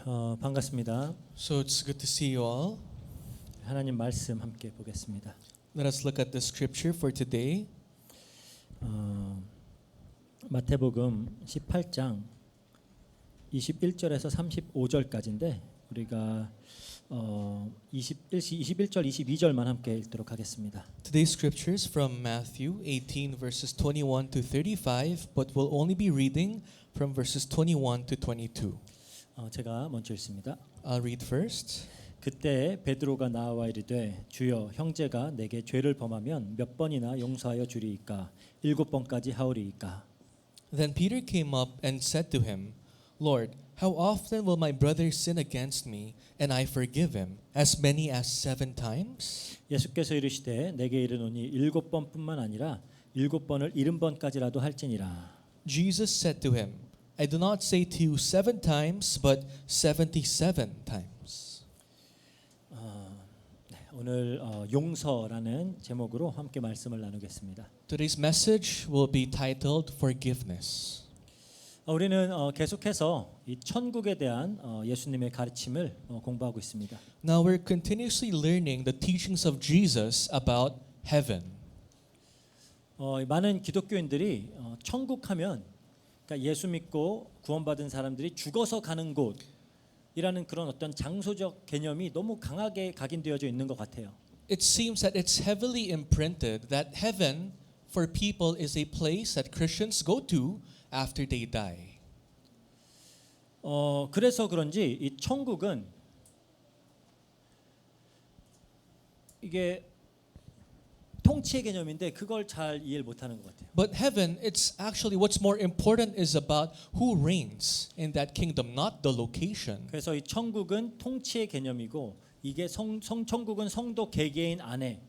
반갑습니다. So it's good to see you all. 하나님 말씀 함께 보겠습니다. Let us look at the scripture for today. 마태복음 18장 21절에서 35절까지인데 우리가 21절, 22절만 함께 읽도록 하겠습니다. Today's scriptures from Matthew 18 verses 21 to 35, but we'll only be reading from verses 21 to 22. 제가 먼저 읽습니다. I'll read first. 그때 베드로가 나와 이르되 주여 형제가 내게 죄를 범하면 몇 번이나 용서하여 주리이까 7번까지 하오리이까. Then Peter came up and said to him, Lord, how often will my brother sin against me and I forgive him? As many as 7 times? 예수께서 이르시되 내게 이르노니 7번뿐만 아니라 7번을 70번까지라도 할지니라. Jesus said to him, I do not say to you 7 times, but 77 times. 오늘 용서라는 제목으로 함께 말씀을 나누겠습니다. Today's message will be titled Forgiveness. 우리는 계속해서 이 천국에 대한 예수님의 가르침을 공부하고 있습니다. Now we're continuously learning the teachings of Jesus about heaven. 많은 기독교인들이 천국하면 그러니까 예수 믿고 구원받은 사람들이 죽어서 가는 곳이라는 그런 어떤 장소적 개념이 너무 강하게 각인되어져 있는 것 같아요. It seems that it's heavily imprinted that heaven for people is a place that Christians go to after they die. 그래서 그런지 이 천국은 이게 통치의 개념인데 그걸 잘 이해를 못하는 것 같아요. But heaven, it's actually what's more important is about who reigns in that kingdom, not the location. 그래서 이 천국은 통치의 개념이고 이게 천국은 성도 개개인 안에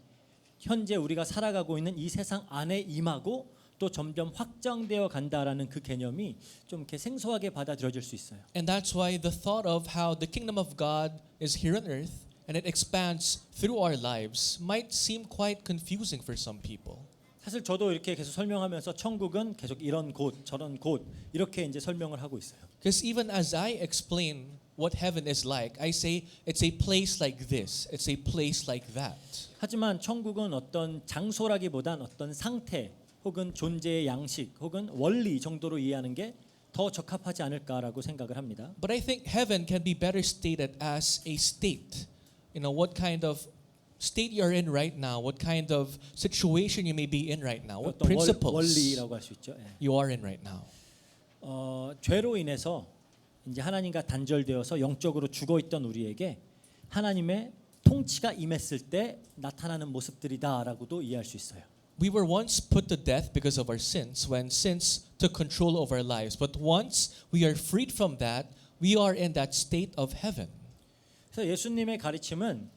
현재 우리가 살아가고 있는 이 세상 안에 임하고 또 점점 확장되어 간다라는 그 개념이 좀 이렇게 생소하게 받아들여질 수 있어요. And that's why the thought of how the kingdom of God is here on earth and it expands through our lives might seem quite confusing for some people. 사실 저도 이렇게 계속 설명하면서 천국은 계속 이런 곳, 저런 곳 이렇게 이제 설명을 하고 있어요. Because even as I explain what heaven is like, I say it's a place like this, it's a place like that. 하지만 천국은 어떤 장소라기보단 어떤 상태 혹은 존재의 양식 혹은 원리 정도로 이해하는 게 더 적합하지 않을까라고 생각을 합니다. But I think heaven can be better stated as a state. You know, what kind of state you're in right now, what kind of situation you may be in right now, what 어떤 principles 원리라고 할 수 있죠. 예. you are in right now. 죄로 인해서 이제 하나님과 단절되어서 영적으로 죽어 있던 우리에게 하나님의 통치가 임했을 때 나타나는 모습들이다라고도 이해할 수 있어요. We were once put to death because of our sins when sins took control of our lives. But once we are freed from that, we are in that state of heaven. 그래서 예수님의 가르침은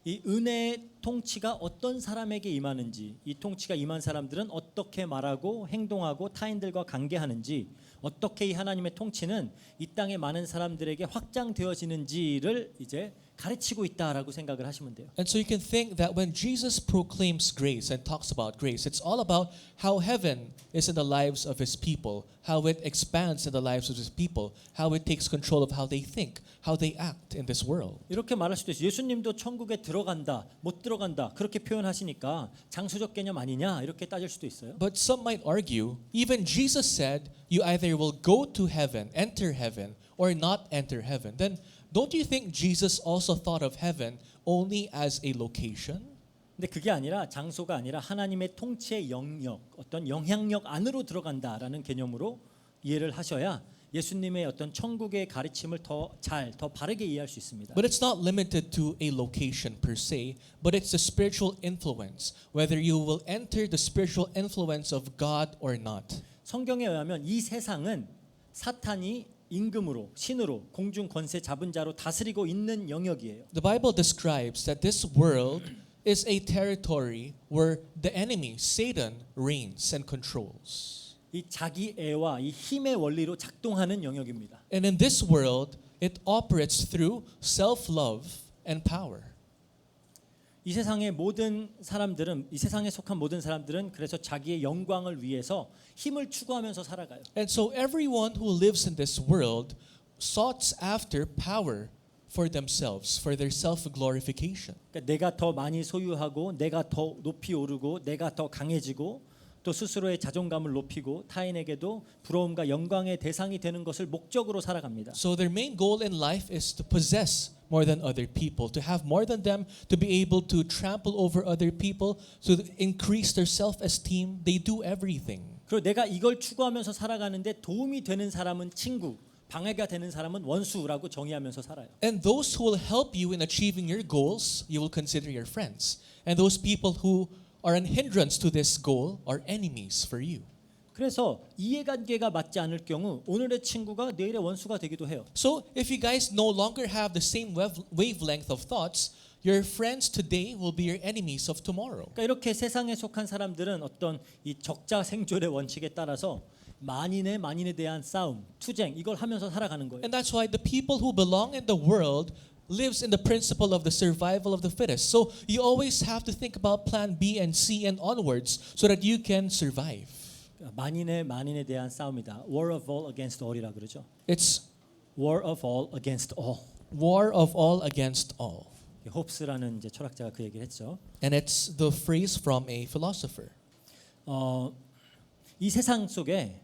이 은혜의 통치가 어떤 사람에게 임하는지, 이 통치가 임한 사람들은 어떻게 말하고 행동하고 타인들과 관계하는지, 어떻게 이 하나님의 통치는 이 땅의 많은 사람들에게 확장되어지는지를 이제 가르치고 있다라고 생각을 하시면 돼요. And so you can think that when Jesus proclaims grace and talks about grace, it's all about how heaven is in the lives of his people, how it expands in the lives of his people, how it takes control of how they think, how they act in this world. 이렇게 말할 수도 있어요. 예수님도 천국에 들어간다, 못 들어간다 그렇게 표현하시니까 장소적 개념 아니냐 이렇게 따질 수도 있어요. But some might argue, even Jesus said, you either will go to heaven, enter heaven, or not enter heaven. Then don't you think Jesus also thought of heaven only as a location? 근데 그게 아니라 장소가 아니라 하나님의 통치의 영역, 어떤 영향력 안으로 들어간다라는 개념으로 이해를 하셔야 예수님의 어떤 천국의 가르침을 더 바르게 이해할 수 있습니다. But it's not limited to a location per se, but it's the spiritual influence, whether you will enter the spiritual influence of God or not. 성경에 의하면 이 세상은 사탄이 임금으로, 신으로, 공중 권세 잡은 자로 다스리고 있는 영역이에요. The Bible describes that this world is a territory where the enemy, Satan, reigns and controls. 이 자기 애와 이 힘의 원리로 작동하는 영역입니다. And in this world, it operates through self-love and power. 이 세상의 모든 사람들은 이 세상에 속한 모든 사람들은 그래서 자기의 영광을 위해서 힘을 추구하면서 살아가요. And so everyone who lives in this world sought after power for themselves, for their self-glorification. 그러니까 내가 더 많이 소유하고 내가 더 높이 오르고 내가 더 강해지고 또 스스로의 자존감을 높이고 타인에게도 부러움과 영광의 대상이 되는 것을 목적으로 살아갑니다. So their main goal in life is to possess more than other people, to have more than them, to be able to trample over other people, to increase their self-esteem. They do everything. 그리고 내가 이걸 추구하면서 살아가는데 도움이 되는 사람은 친구, 방해가 되는 사람은 원수라고 정의하면서 살아요. And those who will help you in achieving your goals, you will consider your friends. And those people who are an hindrance to this goal are enemies for you. 그래서 이해관계가 맞지 않을 경우 오늘의 친구가 내일의 원수가 되기도 해요. So if you guys no longer have the same wavelength of thoughts, your friends today will be your enemies of tomorrow. 그러니까 이렇게 세상에 속한 사람들은 어떤 이 적자 생존의 원칙에 따라서 만인에 대한 싸움, 투쟁 이걸 하면서 살아가는 거예요. And that's why the people who belong in the world lives in the principle of the survival of the fittest. So you always have to think about plan B and C and onwards so that you can survive. 만인에 대한 싸움이다. War of all against all이라 그러죠. It's War of all against all. war of all against all. 홉스라는 이제 철학자가 그 얘기를 했죠. And it's the phrase from a philosopher. 이 세상 속에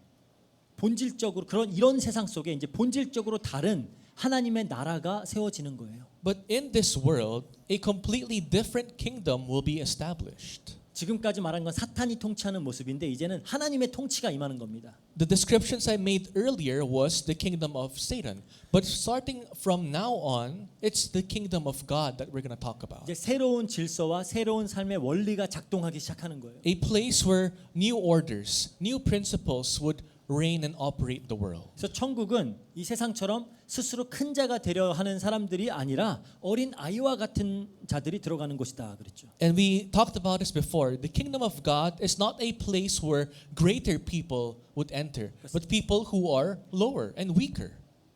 본질적으로 이런 세상 속에 이제 본질적으로 다른 하나님의 나라가 세워지는 거예요. But in this world, a completely different kingdom will be established. 지금까지 말한 건 사탄이 통치하는 모습인데 이제는 하나님의 통치가 임하는 겁니다. The descriptions I made earlier was the kingdom of Satan. But starting from now on, it's the kingdom of God that we're going to talk about. 이제 새로운 질서와 새로운 삶의 원리가 작동하기 시작하는 거예요. A place where new orders, new principles would reign and operate the world. 그래서 천국은 이 세상처럼 스스로 큰 자가 되려 하는 사람들이 아니라 어린 아이와 같은 자들이 들어가는 곳이다 그랬죠. And we talked about this before. The kingdom of God is not a place where greater people would enter, but people who are lower and weaker,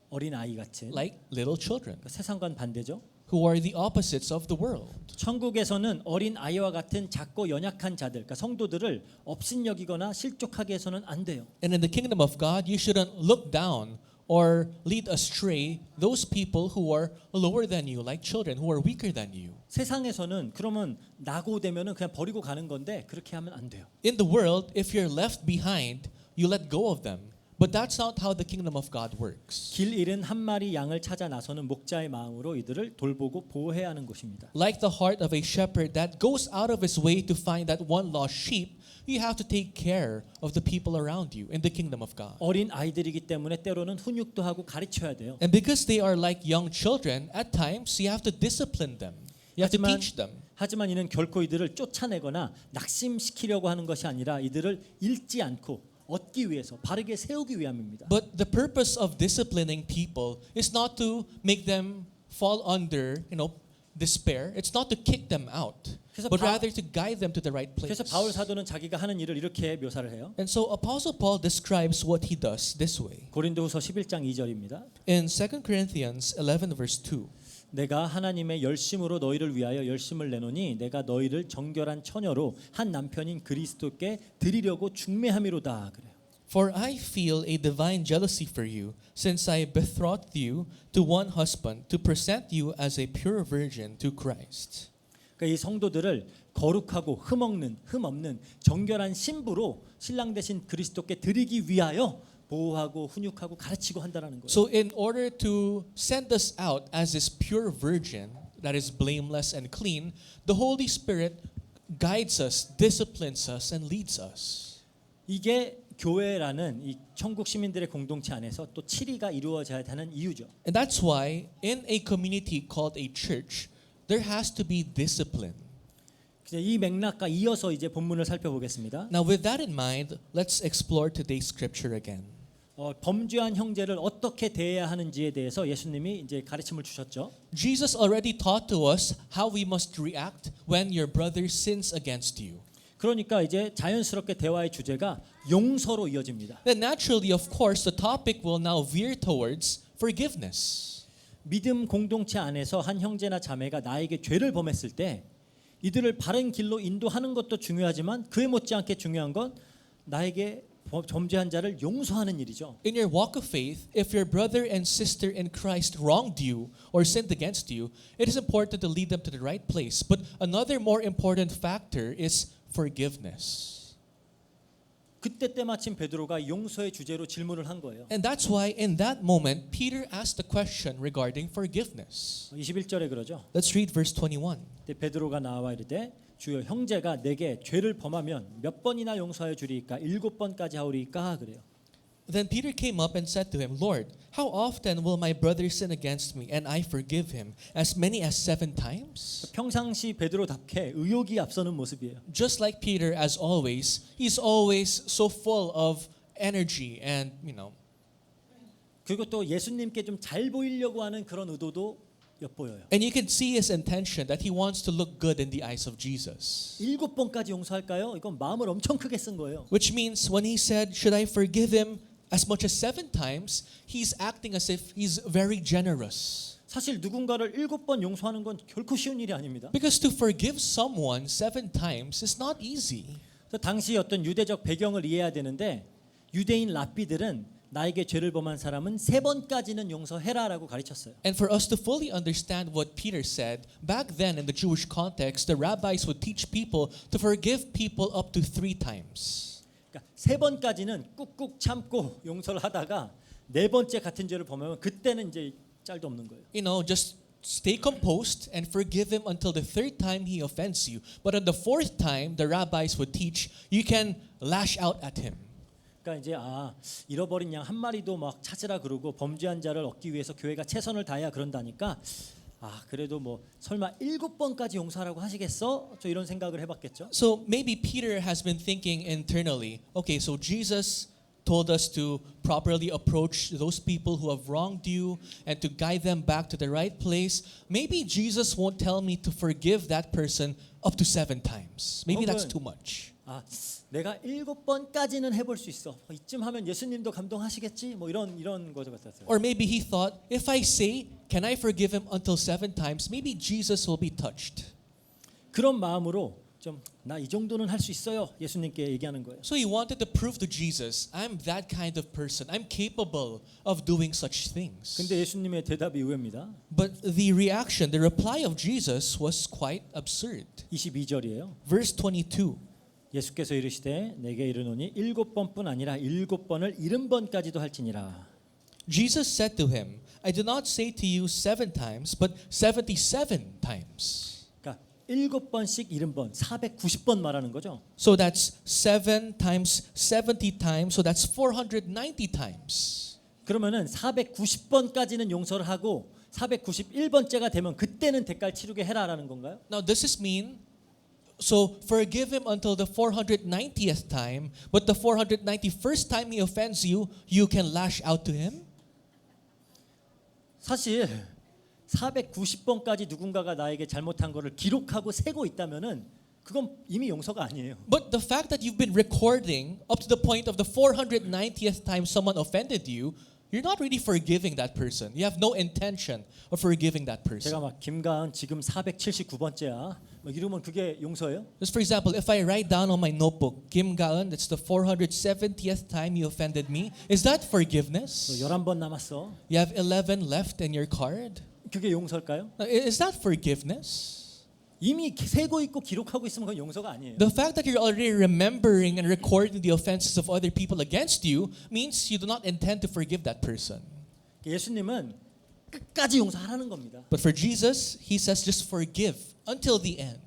어린 아이 같은 like little children, 세상과는 반대죠. who are the opposites of the world. 천국에서는 어린 아이와 같은 작고 연약한 자들, 그러니까 성도들을 업신여기거나 실족하게 해서는 안 돼요. And in the kingdom of God, you shouldn't look down or lead astray those people who are lower than you, like children who are weaker than you. 세상에서는 그러면 낙오되면은 그냥 버리고 가는 건데 그렇게 하면 안 돼요. In the world, if you're left behind, you let go of them. But that's not how the kingdom of God works. 길 잃은 한 마리 양을 찾아 나서는 목자의 마음으로 이들을 돌보고 보호해야 하는 것입니다. Like the heart of a shepherd that goes out of his way to find that one lost sheep, you have to take care of the people around you in the kingdom of God. 어린 아이들이기 때문에 때로는 훈육도 하고 가르쳐야 돼요. And because they are like young children, at times you have to discipline them. You have to teach them. 하지만 이는 결코 이들을 쫓아내거나 낙심시키려고 하는 것이 아니라 이들을 잃지 않고 얻기 위해서 바르게 세우기 위함입니다. But the purpose of disciplining people is not to make them fall under, despair. It's not to kick them out, but rather to guide them to the right place. 그래서 바울 사도는 자기가 하는 일을 이렇게 묘사를 해요. And so Apostle Paul describes what he does this way. 고린도후서 11장 2절입니다. In 2 Corinthians 11 verse 2. 내가 하나님의 열심으로 너희를 위하여 열심을 내노니 내가 너희를 정결한 처녀로 한 남편인 그리스도께 드리려고 중매함이로다 그래요. For I feel a divine jealousy for you, since I betrothed you to one husband to present you as a pure virgin to Christ. 그러니까 이 성도들을 거룩하고 흠 없는 정결한 신부로 신랑 되신 그리스도께 드리기 위하여 보호하고 훈육하고 가르치고 한다라는 거예요. So in order to send us out as this pure virgin that is blameless and clean, the Holy Spirit guides us, disciplines us, and leads us. 이게 교회라는 이 천국 시민들의 공동체 안에서 또 치리가 이루어져야 하는 이유죠. And that's why in a community called a church, there has to be discipline. 이 맥락과 이어서 이제 본문을 살펴보겠습니다. Now with that in mind, let's explore today's scripture again. 범죄한 형제를 어떻게 대해야 하는지에 대해서 예수님이 이제 가르침을 주셨죠. Jesus already taught to us how we must react when your brother sins against you. 그러니까 이제 자연스럽게 대화의 주제가 용서로 이어집니다. Then naturally, of course, the topic will now veer towards forgiveness. 믿음 공동체 안에서 한 형제나 자매가 나에게 죄를 범했을 때 이들을 바른 길로 인도하는 것도 중요하지만 그에 못지않게 중요한 건 나에게 범죄한 자를 용서하는 일이죠. In your walk of faith, if your brother and sister in Christ wronged you or sinned against you, it is important to lead them to the right place. But another more important factor is forgiveness. 그때 때마침 베드로가 용서의 주제로 질문을 한 거예요. And that's why in that moment, Peter asked a question regarding forgiveness. 21절에 그러죠. Let's read verse 21. 그때 베드로가 나와 이르되 주여 형제가 내게 죄를 범하면 몇 번이나 용서하여 주리이까 7번까지 하오리이까 그래요. Then Peter came up and said to him, Lord, how often will my brother sin against me and I forgive him? As many as 7 times? 평상시 베드로답게 의욕이 앞서는 모습이에요. Just like Peter, as always, he's always so full of energy and, 그리고 또 예수님께 좀 잘 보이려고 하는 그런 의도도 엿보여요. and you can see his intention that he wants to look good in the eyes of Jesus. 7번까지 용서할까요? 이건 마음을 엄청 크게 쓴 거예요. Which means when he said, should I forgive him as much as 7 times, he's acting as if he's very generous. 사실 누군가를 7번 용서하는 건 결코 쉬운 일이 아닙니다. Because to forgive someone 7 times is not easy. 그래서 당시 어떤 유대적 배경을 이해해야 되는데 유대인 랍비들은 나에게 죄를 범한 사람은 3번까지는 용서해라라고 가르쳤어요. And for us to fully understand what Peter said, back then in the Jewish context, the rabbis would teach people to forgive people up to 3 times. 그러니까 3번까지는 꾹꾹 참고 용서를 하다가 4번째 같은 죄를 범하면 그때는 이제 짤도 없는 거예요. Just stay composed and forgive him until the 3rd time he offends you. But on the 4th time, the rabbis would teach you can lash out at him. 그러니까 이제 잃어버린 양 한 마리도 막 찾으라 그러고 범죄한 자를 얻기 위해서 교회가 최선을 다해야 그런다니까 그래도 뭐 설마 7번까지 용서하라고 하시겠어? 저 이런 생각을 해봤겠죠. So maybe Peter has been thinking internally, okay, so Jesus told us to properly approach those people who have wronged you and to guide them back to the right place. Maybe Jesus won't tell me to forgive that person up to 7 times. Maybe that's too much. 내가 7번까지는 해볼 수 있어. 이쯤 하면 예수님도 감동하시겠지? 뭐 이런 거죠 같았어요. Or maybe he thought, if I say, can I forgive him until 7 times, maybe Jesus will be touched. 그런 마음으로 좀 나 이 정도는 할 수 있어요. 예수님께 얘기하는 거예요. So he wanted to prove to Jesus, I'm that kind of person. I'm capable of doing such things. 근데 예수님의 대답이 의외입니다. But the reaction, the reply of Jesus was quite absurd. 22절이에요. Verse 22. 예수께서 이르시되 내게 이르노니 7번뿐 아니라 7번을 70번까지도 할지니라. Jesus said to him, I do not say to you 7 times, but 77 times. 그러니까 7번씩 70번, 490번 말하는 거죠. So that's 7 times 70 times, so that's 490 times. 그러면은 490번까지는 용서를 하고 491번째가 되면 그때는 대가를 치르게 해라라는 건가요? Now does this mean, so forgive him until the 490th time, but the 491st time he offends you, you can lash out to him? 사실 490번까지 누군가가 나에게 잘못한 거를 기록하고 세고 있다면은 그건 이미 용서가 아니에요. But the fact that you've been recording up to the point of the 490th time someone offended you, you're not really forgiving that person. You have no intention of forgiving that person. 제가 막 김가은 지금 479번째야. 막 이러면 그게 용서예요? Just for example, if I write down on my notebook, Kim Gaon, that's the 470th time you offended me, is that forgiveness? 11번 남았어. You have 11 left in your card? 그게 용서일까요? Is that forgiveness? 이미 세고 있고 기록하고 있으면 그건 용서가 아니에요. The fact that you're already remembering and recording the offenses of other people against you means you do not intend to forgive that person. 예수님은 끝까지 용서하라는 겁니다. But for Jesus, he says just forgive until the end.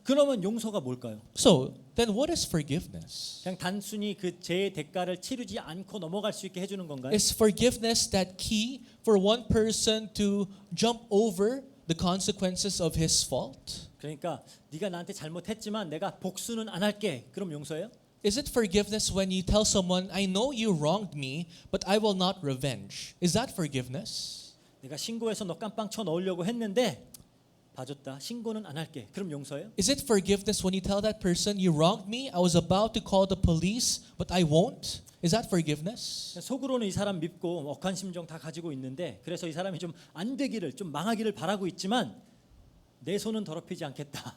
그러면 용서가 뭘까요? So, then what is forgiveness? 그냥 단순히 그 죄의 대가를 치르지 않고 넘어갈 수 있게 해주는 건가요? Is forgiveness that key for one person to jump over the consequences of his fault? 그러니까 네가 나한테 잘못했지만 내가 복수는 안 할게. 그럼 용서예요? Is it forgiveness when you tell someone, I know you wronged me, but I will not revenge? Is that forgiveness? 내가 신고해서 너 깜빵 쳐 넣으려고 했는데 봐줬다. 신고는 안 할게. 그럼 용서예요? Is it forgiveness when you tell that person, you wronged me, I was about to call the police, but I won't? Is that forgiveness? 속으로는 이 사람 믿고 억한 심정 다 가지고 있는데 그래서 이 사람이 좀 안 되기를 좀 망하기를 바라고 있지만 내 손은 더럽히지 않겠다.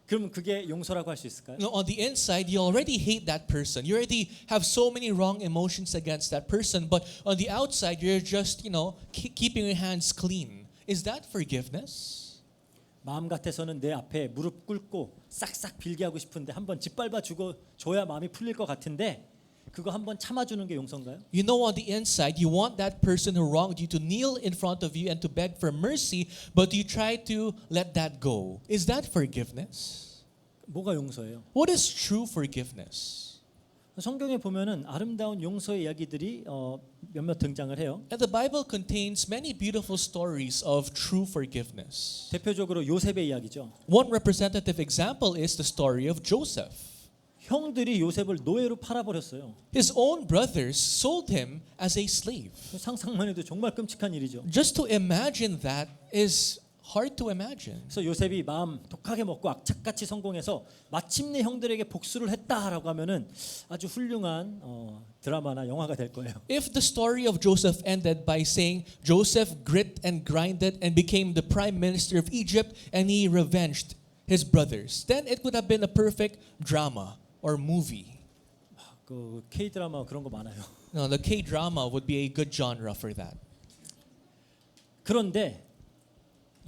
그럼 그게 용서라고 할 수 있을까요? You know, on the inside, you already hate that person. You already have so many wrong emotions against that person. But on the outside, you're just, keeping your hands clean. Is that forgiveness? 마음 같아서는 내 앞에 무릎 꿇고 싹싹 빌게 하고 싶은데 한번 짓밟아 주고 줘야 마음이 풀릴 것 같은데 그거 한번 참아주는 게 용서인가요? You know, on the inside, you want that person who wronged you to kneel in front of you and to beg for mercy, but you try to let that go. Is that forgiveness? 뭐가 용서예요? What is true forgiveness? 성경에 보면은 아름다운 용서의 이야기들이 몇몇 등장을 해요. And the Bible contains many beautiful stories of true forgiveness. 대표적으로 요셉의 이야기죠. One representative example is the story of Joseph. 형들이 요셉을 노예로 팔아버렸어요. His own brothers sold him as a slave. 상상만 해도 정말 끔찍한 일이죠. Just to imagine that is hard to imagine. 그래서 요셉이 마음 독하게 먹고 악착같이 성공해서 마침내 형들에게 복수를 했다라고 하면은 아주 훌륭한 드라마나 영화가 될 거예요. If the story of Joseph ended by saying Joseph grit and grinded and became the prime minister of Egypt and he revenged his brothers, then it would have been a perfect drama or movie. 그 K 드라마 그런 거 많아요. No, the K-drama would be a good genre for that. 그런데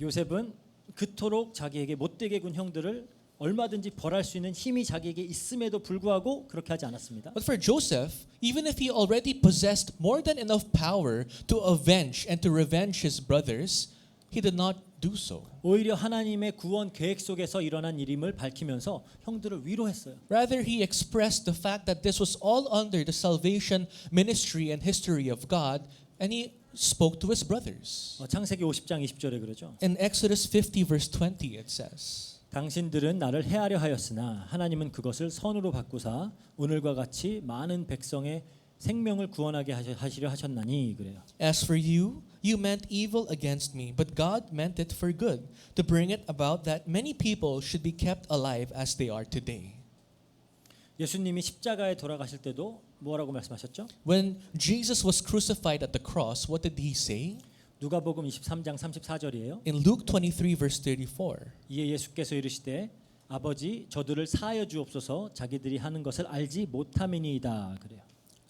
요셉은 그토록 자기에게 못되게 군 형들을 얼마든지 벌할 수 있는 힘이 자기에게 있음에도 불구하고 그렇게 하지 않았습니다. But for Joseph, even if he already possessed more than enough power to avenge and to revenge his brothers, he did not do so. 오히려 하나님의 구원 계획 속에서 일어난 일임을 밝히면서 형들을 위로했어요. Rather, he expressed the fact that this was all under the salvation ministry and history of God, and he spoke to his brothers. 창세기 50장 20절에 그러죠. In Exodus 50 verse 20 it says, 당신들은 나를 해하려 하였으나 하나님은 그것을 선으로 바꾸사 오늘과 같이 많은 백성의 생명을 구원하게 하시려 하셨나니 그래요. As for you, you meant evil against me, but God meant it for good, to bring it about that many people should be kept alive as they are today. 예수님이 십자가에 돌아가실 때도 뭐라고 말씀하셨죠? When Jesus was crucified at the cross, what did he say? 누가복음 23장 34절이에요. In Luke 23 verse 34, 이에 예수께서 이르시되 아버지 저들을 사하여 주옵소서 자기들이 하는 것을 알지 못함이니이다 그래요.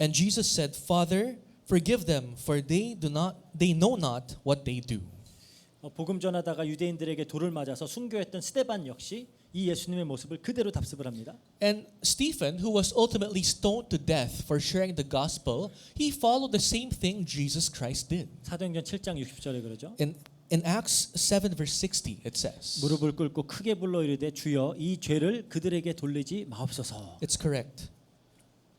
and Jesus said, Father, forgive them, for they know not what they do. 복음 전하다가 유대인들에게 돌을 맞아서 순교했던 스데반 역시 이 예수님의 모습을 그대로 답습을 합니다. And Stephen, who was ultimately stoned to death for sharing the gospel, he followed the same thing Jesus Christ did. 사도행전 7장 60절에 그러죠. In Acts 7 verse 60 it says, 무릎을 꿇고 크게 불러 이르되 주여 이 죄를 그들에게 돌리지 마옵소서. It's correct.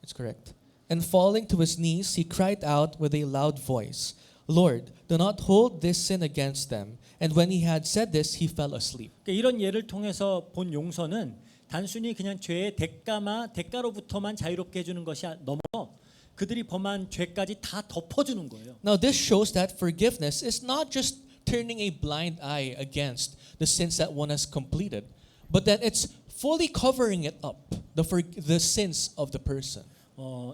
It's correct. And falling to his knees, he cried out with a loud voice, Lord, do not hold this sin against them. And when he had said this, he fell asleep. 그러니까 이런 예를 통해서 본 용서는 단순히 그냥 죄의 대가로부터만 자유롭게 해주는 것이 넘어 그들이 범한 죄까지 다 덮어주는 거예요. Now this shows that forgiveness is not just turning a blind eye against the sins that one has completed, but that it's fully covering it up, the sins of the person.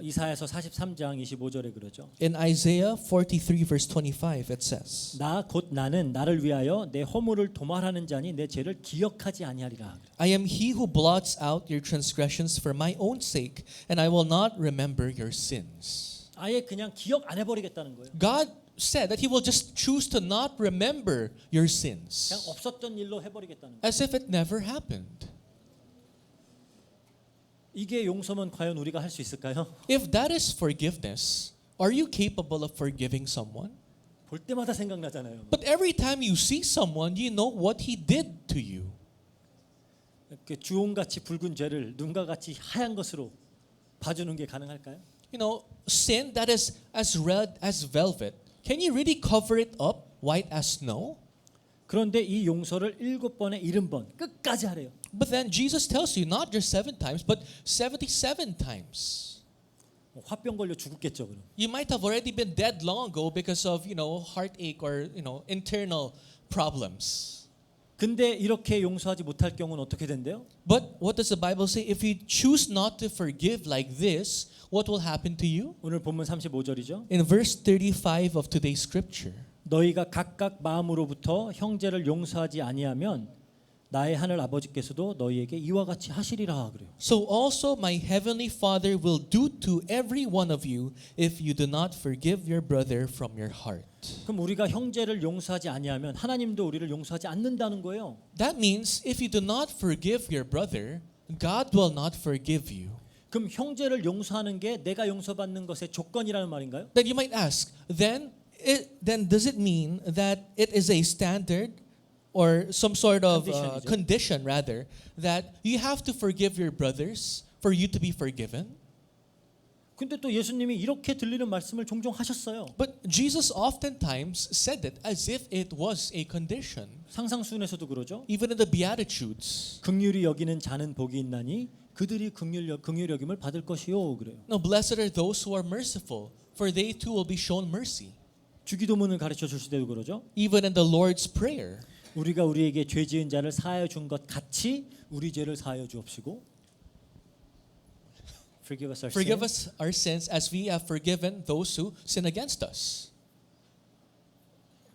이사야서 43장 25절에 그러죠. In Isaiah 43 verse 25 it says, 나 곧 나는 나를 위하여 내 허물을 도말하는 자니 내 죄를 기억하지 아니하리라. I am he who blots out your transgressions for my own sake, and I will not remember your sins. 아예 그냥 기억 안 해버리겠다는 거예요. God said that he will just choose to not remember your 그냥 sins 없었던 일로 해버리겠다는 거예요. as if it never happened. 이게 용서면 과연 우리가 할 수 있을까요? If that is forgiveness, are you capable of forgiving someone? 볼 때마다 생각나잖아요. But every time you see someone, you know what he did to you. 이렇게 주홍같이 붉은 죄를 눈과 같이 하얀 것으로 봐주는 게 가능할까요? You know, sin that is as red as velvet, can you really cover it up white as snow? 그런데 이 용서를 7번에 70번 끝까지 하래요. But then Jesus tells you not just 7 times, but 77 times. 화병 걸려 죽었겠죠, 그럼. You might have already been dead long ago because of, heartache or, internal problems. 근데 이렇게 용서하지 못할 경우는 어떻게 된대요? But what does the Bible say? If you choose not to forgive like this, what will happen to you? 오늘 본문 35절이죠. In verse 35 of today's scripture, 너희가 각각 마음으로부터 형제를 용서하지 아니하면 나의 하늘 아버지께서도 너희에게 이와 같이 하시리라 그래요. So also my heavenly Father will do to every one of you if you do not forgive your brother from your heart. 그럼 우리가 형제를 용서하지 아니하면 하나님도 우리를 용서하지 않는다는 거예요. That means if you do not forgive your brother, God will not forgive you. 그럼 형제를 용서하는 게 내가 용서받는 것의 조건이라는 말인가요? Then you might ask, then does it mean that it is a standard or some sort of Condition이죠. condition rather that you have to forgive your brothers for you to be forgiven? 근데 또 예수님이 이렇게 들리는 말씀을 종종 하셨어요. But Jesus oftentimes said it as if it was a condition. 상상순에서도 그러죠. Even in the Beatitudes. 긍휼히 여기는 자는 복이 있나니 그들이 긍휼 여김을 받을 것이요 그래요. No, blessed are those who are merciful, for they too will be shown mercy. 주기도문을 가르쳐 주실 때도 그러죠. Even in the Lord's Prayer. 우리가 우리에게 죄 지은 자를 사하여 준 것 같이 우리 죄를 사하여 주옵시고. Forgive us our Forgive sins. us our sins as we have forgiven those who sin against us.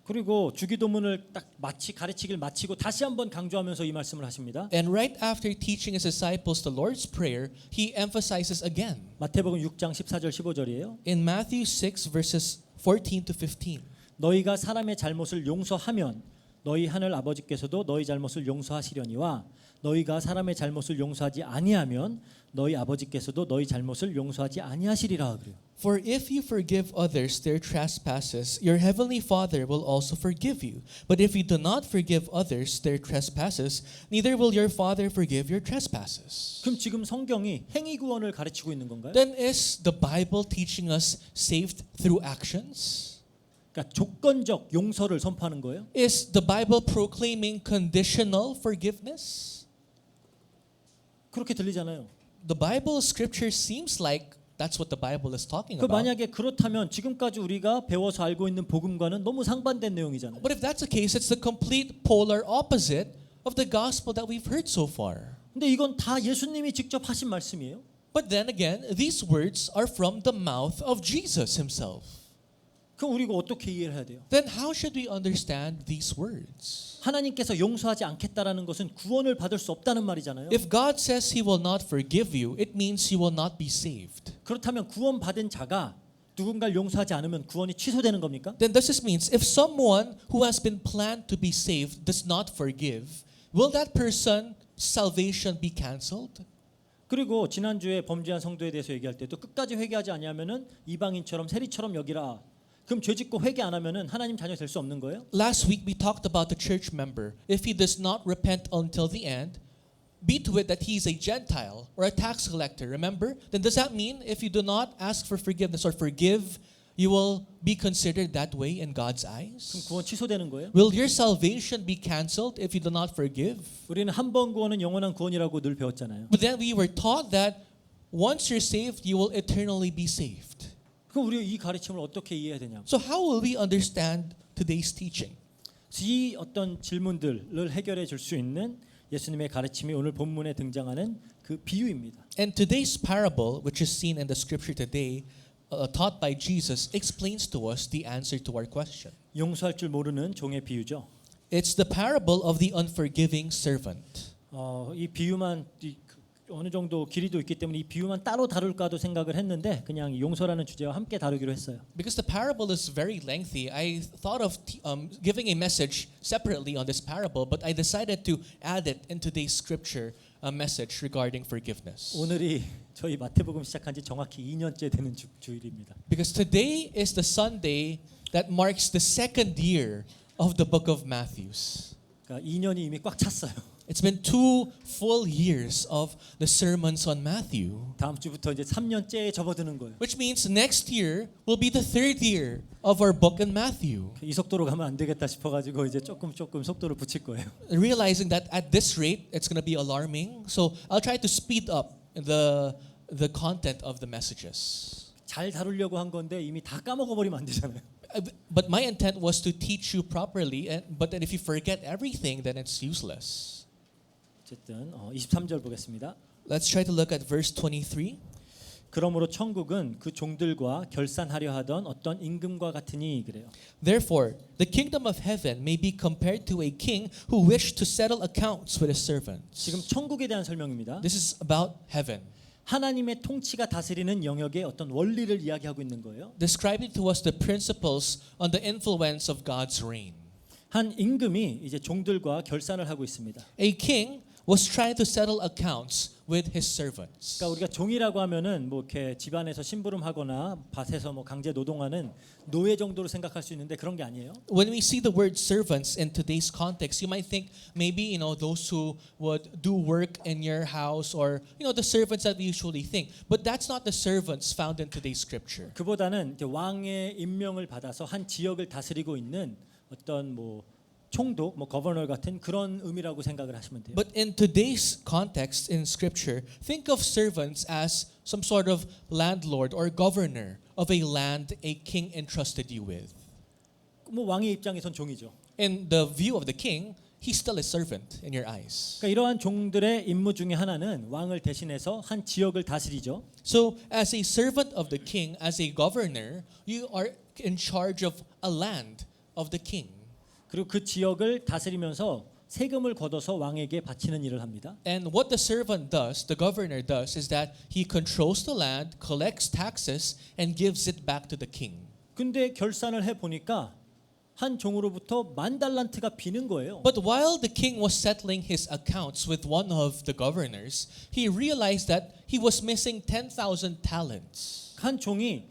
그리고 주기도문을 딱 가르치길 마치고 다시 한번 강조하면서 이 말씀을 하십니다. And right after teaching his disciples the Lord's Prayer, he emphasizes again. 마태복음 6장 14절 15절이에요. In Matthew 6 verses 14 to 15. 너희가 사람의 잘못을 용서하면 너희 하늘 아버지께서도 너희 잘못을 용서하시려니와 너희가 사람의 잘못을 용서하지 아니하면 너희 아버지께서도 너희 잘못을 용서하지 아니하시리라 그래요. For if you forgive others their trespasses, your heavenly Father will also forgive you. But if you do not forgive others their trespasses, neither will your Father forgive your trespasses. 그럼 지금 성경이 행위 구원을 가르치고 있는 건가요? Then is the Bible teaching us saved through actions? 그러니까 조건적 용서를 선포하는 거예요? Is the Bible proclaiming conditional forgiveness? 그렇게 들리잖아요. The Bible scripture seems like that's what the Bible is talking 그 about. 만약에 그렇다면 지금까지 우리가 배워서 알고 있는 복음과는 너무 상반된 내용이잖아요. But if that's the case, it's the complete polar opposite of the gospel that we've heard so far. 근데 이건 다 예수님이 직접 하신 말씀이에요. But then again, these words are from the mouth of Jesus himself. 그럼 우리가 어떻게 이해를 해야 돼요? Then how should we understand these words? 하나님께서 용서하지 않겠다라는 것은 구원을 받을 수 없다는 말이잖아요. If God says he will not forgive you, it means you will not be saved. 그렇다면 구원받은 자가 누군가를 용서하지 않으면 구원이 취소되는 겁니까? Then does this means if someone who has been planned to be saved does not forgive, will that person salvation be canceled? 그리고 지난주에 범죄한 성도에 대해서 얘기할 때도 끝까지 회개하지 아니하면은 이방인처럼 세리처럼 여기라. 그럼 죄 짓고 회개 안 하면은 하나님 자녀 될 수 없는 거예요? Last week we talked about the church member. If he does not repent until the end, be to it that he is a Gentile or a tax collector. Remember? Then does that mean if you do not ask for forgiveness or forgive, you will be considered that way in God's 그럼 eyes? 구원 취소되는 거예요? Will your salvation be canceled if you do not forgive? 우리는 한 번 구원은 영원한 구원이라고 늘 배웠잖아요. But then we were taught that once you're saved, you will eternally be saved. 그럼 우리 이 가르침을 어떻게 이해해야 되냐? So how will we understand today's teaching? 이 어떤 질문들을 해결해 줄 수 있는 예수님의 가르침이 오늘 본문에 등장하는 그 비유입니다. And today's parable, which is seen in the scripture today, taught by Jesus, explains to us the answer to our question. 용서할 줄 모르는 종의 비유죠. It's the parable of the unforgiving servant. 이 비유만 어느 정도 길이도 있기 때문에 이 비유만 따로 다룰까도 생각을 했는데 그냥 용서라는 주제와 함께 다루기로 했어요. Because the parable is very lengthy, I thought of giving a message separately on this parable, but I decided to add it in today's scripture message regarding forgiveness. 오늘이 저희 마태복음 시작한 지 정확히 2년째 되는 주일입니다. Because today is the Sunday that marks the second year of the book of Matthew. 그러니까 2년이 이미 꽉 찼어요. It's been 2 full years of the sermons on Matthew. 다음 주부터 이제 3년째에 접어드는 거예요. Which means next year will be the third year of our book in Matthew. 이 속도로 가면 안 되겠다 싶어가지고 이제 조금 속도를 붙일 거예요. Realizing that at this rate, it's going to be alarming. So I'll try to speed up the content of the messages. 잘 다루려고 한 건데 이미 다 까먹어 버리면 안 되잖아요. But my intent was to teach you properly. But then if you forget everything, then it's useless. 어쨌든 23절 보겠습니다. Let's try to look at verse 23. 그러므로 천국은 그 종들과 결산하려 하던 어떤 임금과 같으니 그래요. Therefore, the kingdom of heaven may be compared to a king who wished to settle accounts with his servants. 지금 천국에 대한 설명입니다. This is about heaven, 하나님의 통치가 다스리는 영역의 어떤 원리를 이야기하고 있는 거예요. describing to us the principles on the influence of God's reign. 한 임금이 이제 종들과 결산을 하고 있습니다. A king was trying to settle accounts with his servants. 그러니까 우리가 종이라고 하면은 뭐 이렇게 집안에서 심부름하거나 밭에서 뭐 강제 노동하는 노예 정도로 생각할 수 있는데 그런 게 아니에요. When we see the word servants in today's context, you might think maybe those who would do work in your house, or the servants that we usually think. But that's not the servants found in today's scripture. 그보다는 이제 왕의 임명을 받아서 한 지역을 다스리고 있는 어떤 뭐 총독, 뭐 거버너 같은 그런 의미라고 생각을 하시면 돼요. But in today's context in scripture, think of servants as some sort of landlord or governor of a land a king entrusted you with. 뭐 왕의 입장에선 종이죠. In the view of the king, he's still a servant in your eyes. 그러니까 이러한 종들의 임무 중에 하나는 왕을 대신해서 한 지역을 다스리죠. So, as a servant of the king, as a governor, you are in charge of a land of the king. 그리고 그 지역을 다스리면서 세금을 걷어서 왕에게 바치는 일을 합니다. And what the servant does, the governor does, is that he controls the land, collects taxes, and gives it back to the king. 근데 결산을 해 보니까 한 종으로부터 10,000달란트가 비는 거예요. But while the king was settling his accounts with one of the governors, he realized that he was missing 10,000 talents. 한 종이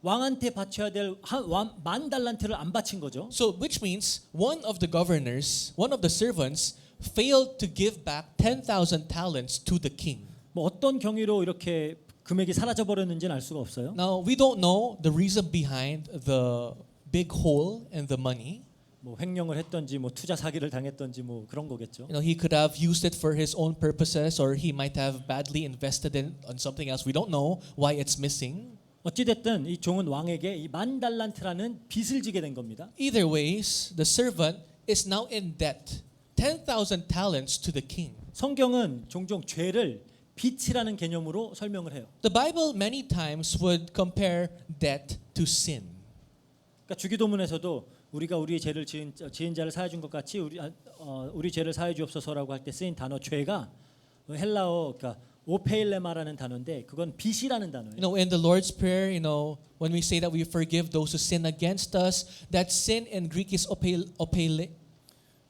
왕한테 바쳐야 될 10,000달란트를 안 바친 거죠. So, which means one of the governors, one of the servants, failed to give back 10,000 talents to the king. 뭐 어떤 경위로 이렇게 금액이 사라져 버렸는지는 알 수가 없어요. Now, we don't know the reason behind the big hole in the money. 뭐 횡령을 했던지 뭐 투자 사기를 당했던지 뭐 그런 거겠죠. He could have used it for his own purposes, or he might have badly invested on something else. We don't know why it's missing. 어찌 됐든 이 종은 왕에게 이 10,000달란트라는 빚을 지게 된 겁니다. Either ways, the servant is now in debt, 10,000 talents to the king. 성경은 종종 죄를 빚이라는 개념으로 설명을 해요. The Bible many times would compare debt to sin. 그러니까 주기도문에서도 우리가 우리의 죄를 지은 자를 사해 준 것 같이 우리 죄를 사해 주옵소서라고 할 때 쓰인 단어 죄가 헬라어 그러니까 오페일레마라는 단어인데 그건 빚이라는 단어예요. In the Lord's Prayer, when we say that we forgive those who sin against us, that sin in Greek is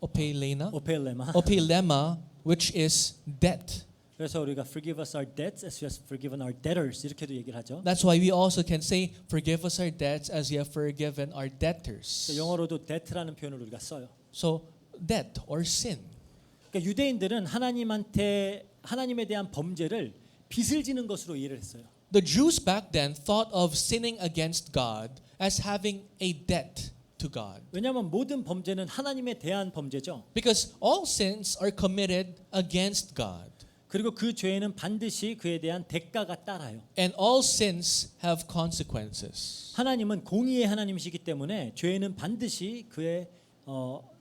오페일레마. opelema, which is debt. 그래서 우리가 forgive us our debts as we have forgiven our debtors 이렇게도 얘기를 하죠. That's why we also can say, forgive us our debts as we have forgiven our debtors. 영어로도 debt라는 표현을 우리가 써요. So, debt or sin. 그러니까 유대인들은 하나님에 대한 범죄를 빚을 지는 것으로 이해를 했어요. The Jews back then thought of sinning against God as having a debt to God. 왜냐하면 모든 범죄는 하나님에 대한 범죄죠. Because all sins are committed against God. 그리고 그 죄에는 반드시 그에 대한 대가가 따라요. And all sins have consequences. 하나님은 공의의 하나님이시기 때문에 죄에는 반드시 그에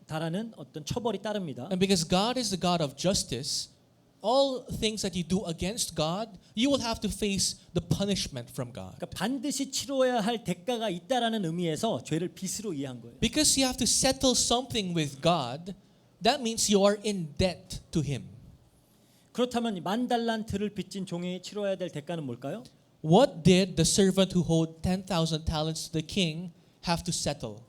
달하는 어떤 처벌이 따릅니다. And because God is the God of justice, all things that you do against God, you will have to face the punishment from God. 그러니까 반드시 치러야 할 대가가 있다라는 의미에서 죄를 빚으로 이해한 거예요. Because you have to settle something with God, that means you are in debt to Him. 그렇다면 10,000달란트를 빚진 종이 치러야 될 대가는 뭘까요? What did the servant who owed 10,000 talents to the king have to settle?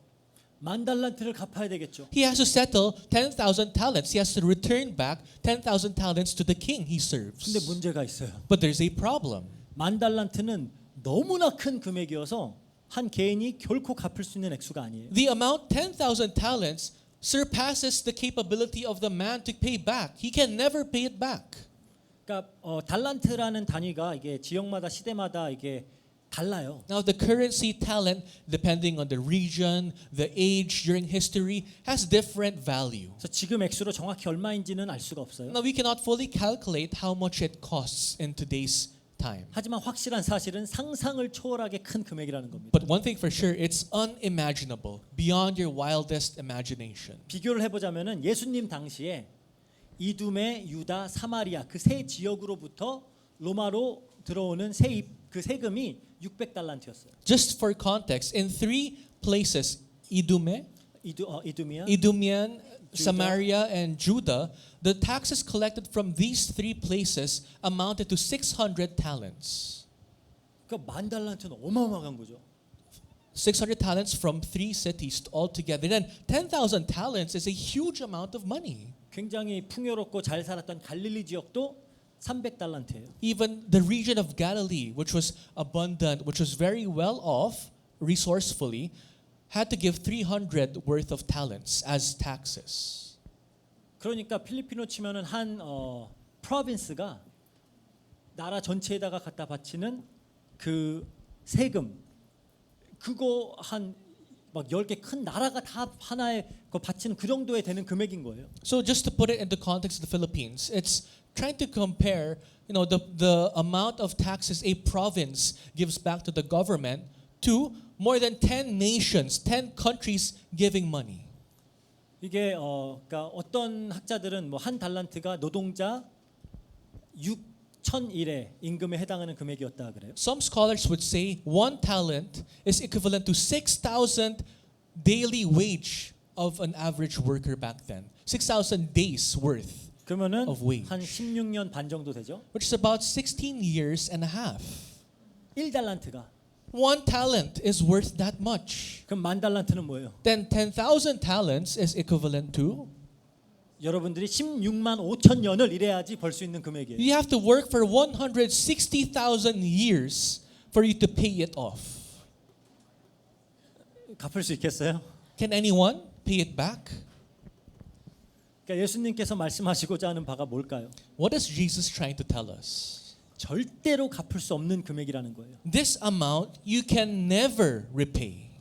10,000달란트를 갚아야 되겠죠. He has to settle 10,000 talents. He has to return back 10,000 talents to the king he serves. 근데 문제가 있어요. But there's a problem. 10,000달란트는 너무나 큰 금액이어서 한 개인이 결코 갚을 수 있는 액수가 아니에요. The amount 10,000 talents surpasses the capability of the man to pay back. He can never pay it back. 그러니까 달란트라는 단위가 이게 지역마다 시대마다 이게 달라요. Now the currency talent, depending on the region, the age during history, has different value. 그래서 지금 액수로 정확히 얼마인지는 알 수가 없어요. Now we cannot fully calculate how much it costs in today's time. 하지만 확실한 사실은 상상을 초월하게 큰 금액이라는 겁니다. But one thing for sure, it's unimaginable, beyond your wildest imagination. 비교를 해보자면은 예수님 당시에 이두메, 유다, 사마리아 그 세 지역으로부터 로마로 들어오는 그 세금이 600달란트였어요. Just for context, in three places, Idume, 이두미아, Idumean, Samaria, and Judah, the taxes collected from these three places amounted to 600 talents. 그러니까 10,000달란트는 어마어마한 거죠. 600 talents from three cities altogether. Then 10,000 talents is a huge amount of money. 굉장히 풍요롭고 잘 살았던 갈릴리 지역도 300달란트예요. Even the region of Galilee, which was abundant, which was very well off resourcefully, had to give 300 worth of talents as taxes. 그러니까 필리핀으로 치면은 한 프로빈스가 나라 전체에다가 갖다 바치는 그 세금 그거 한 막 10개 큰 나라가 다 하나에 그 바치는 그 정도에 되는 금액인 거예요. So just to put it into context of the Philippines, it's trying to compare, the amount of taxes a province gives back to the government to more than 10 nations, 10 countries giving money. 이게 그러니까 어떤 학자들은 뭐 한 달란트가 노동자 6,001의 임금에 해당하는 금액이었다 그래요. Some scholars would say 1 talent is equivalent to 6,000 daily wage of an average worker back then. 6,000 days worth, 그러면은 of wage. 한 16년 반 정도 되죠. which is about 16 years and a half. 1달란트가 1 talent is worth that much. 그럼 10,000달란트는 뭐예요? Then 10,000 talents is equivalent to, 여러분들이 16만 5천 년을 일해야지 벌 수 있는 금액이에요. you have to work for 160,000 years for you to pay it off. 갚을 수 있겠어요? Can anyone pay it back? 그러니까 예수님께서 말씀하시고자 하는 바가 뭘까요? What is Jesus trying to tell us? 절대로 갚을 수 없는 금액이라는 거예요. This amount you can never repay.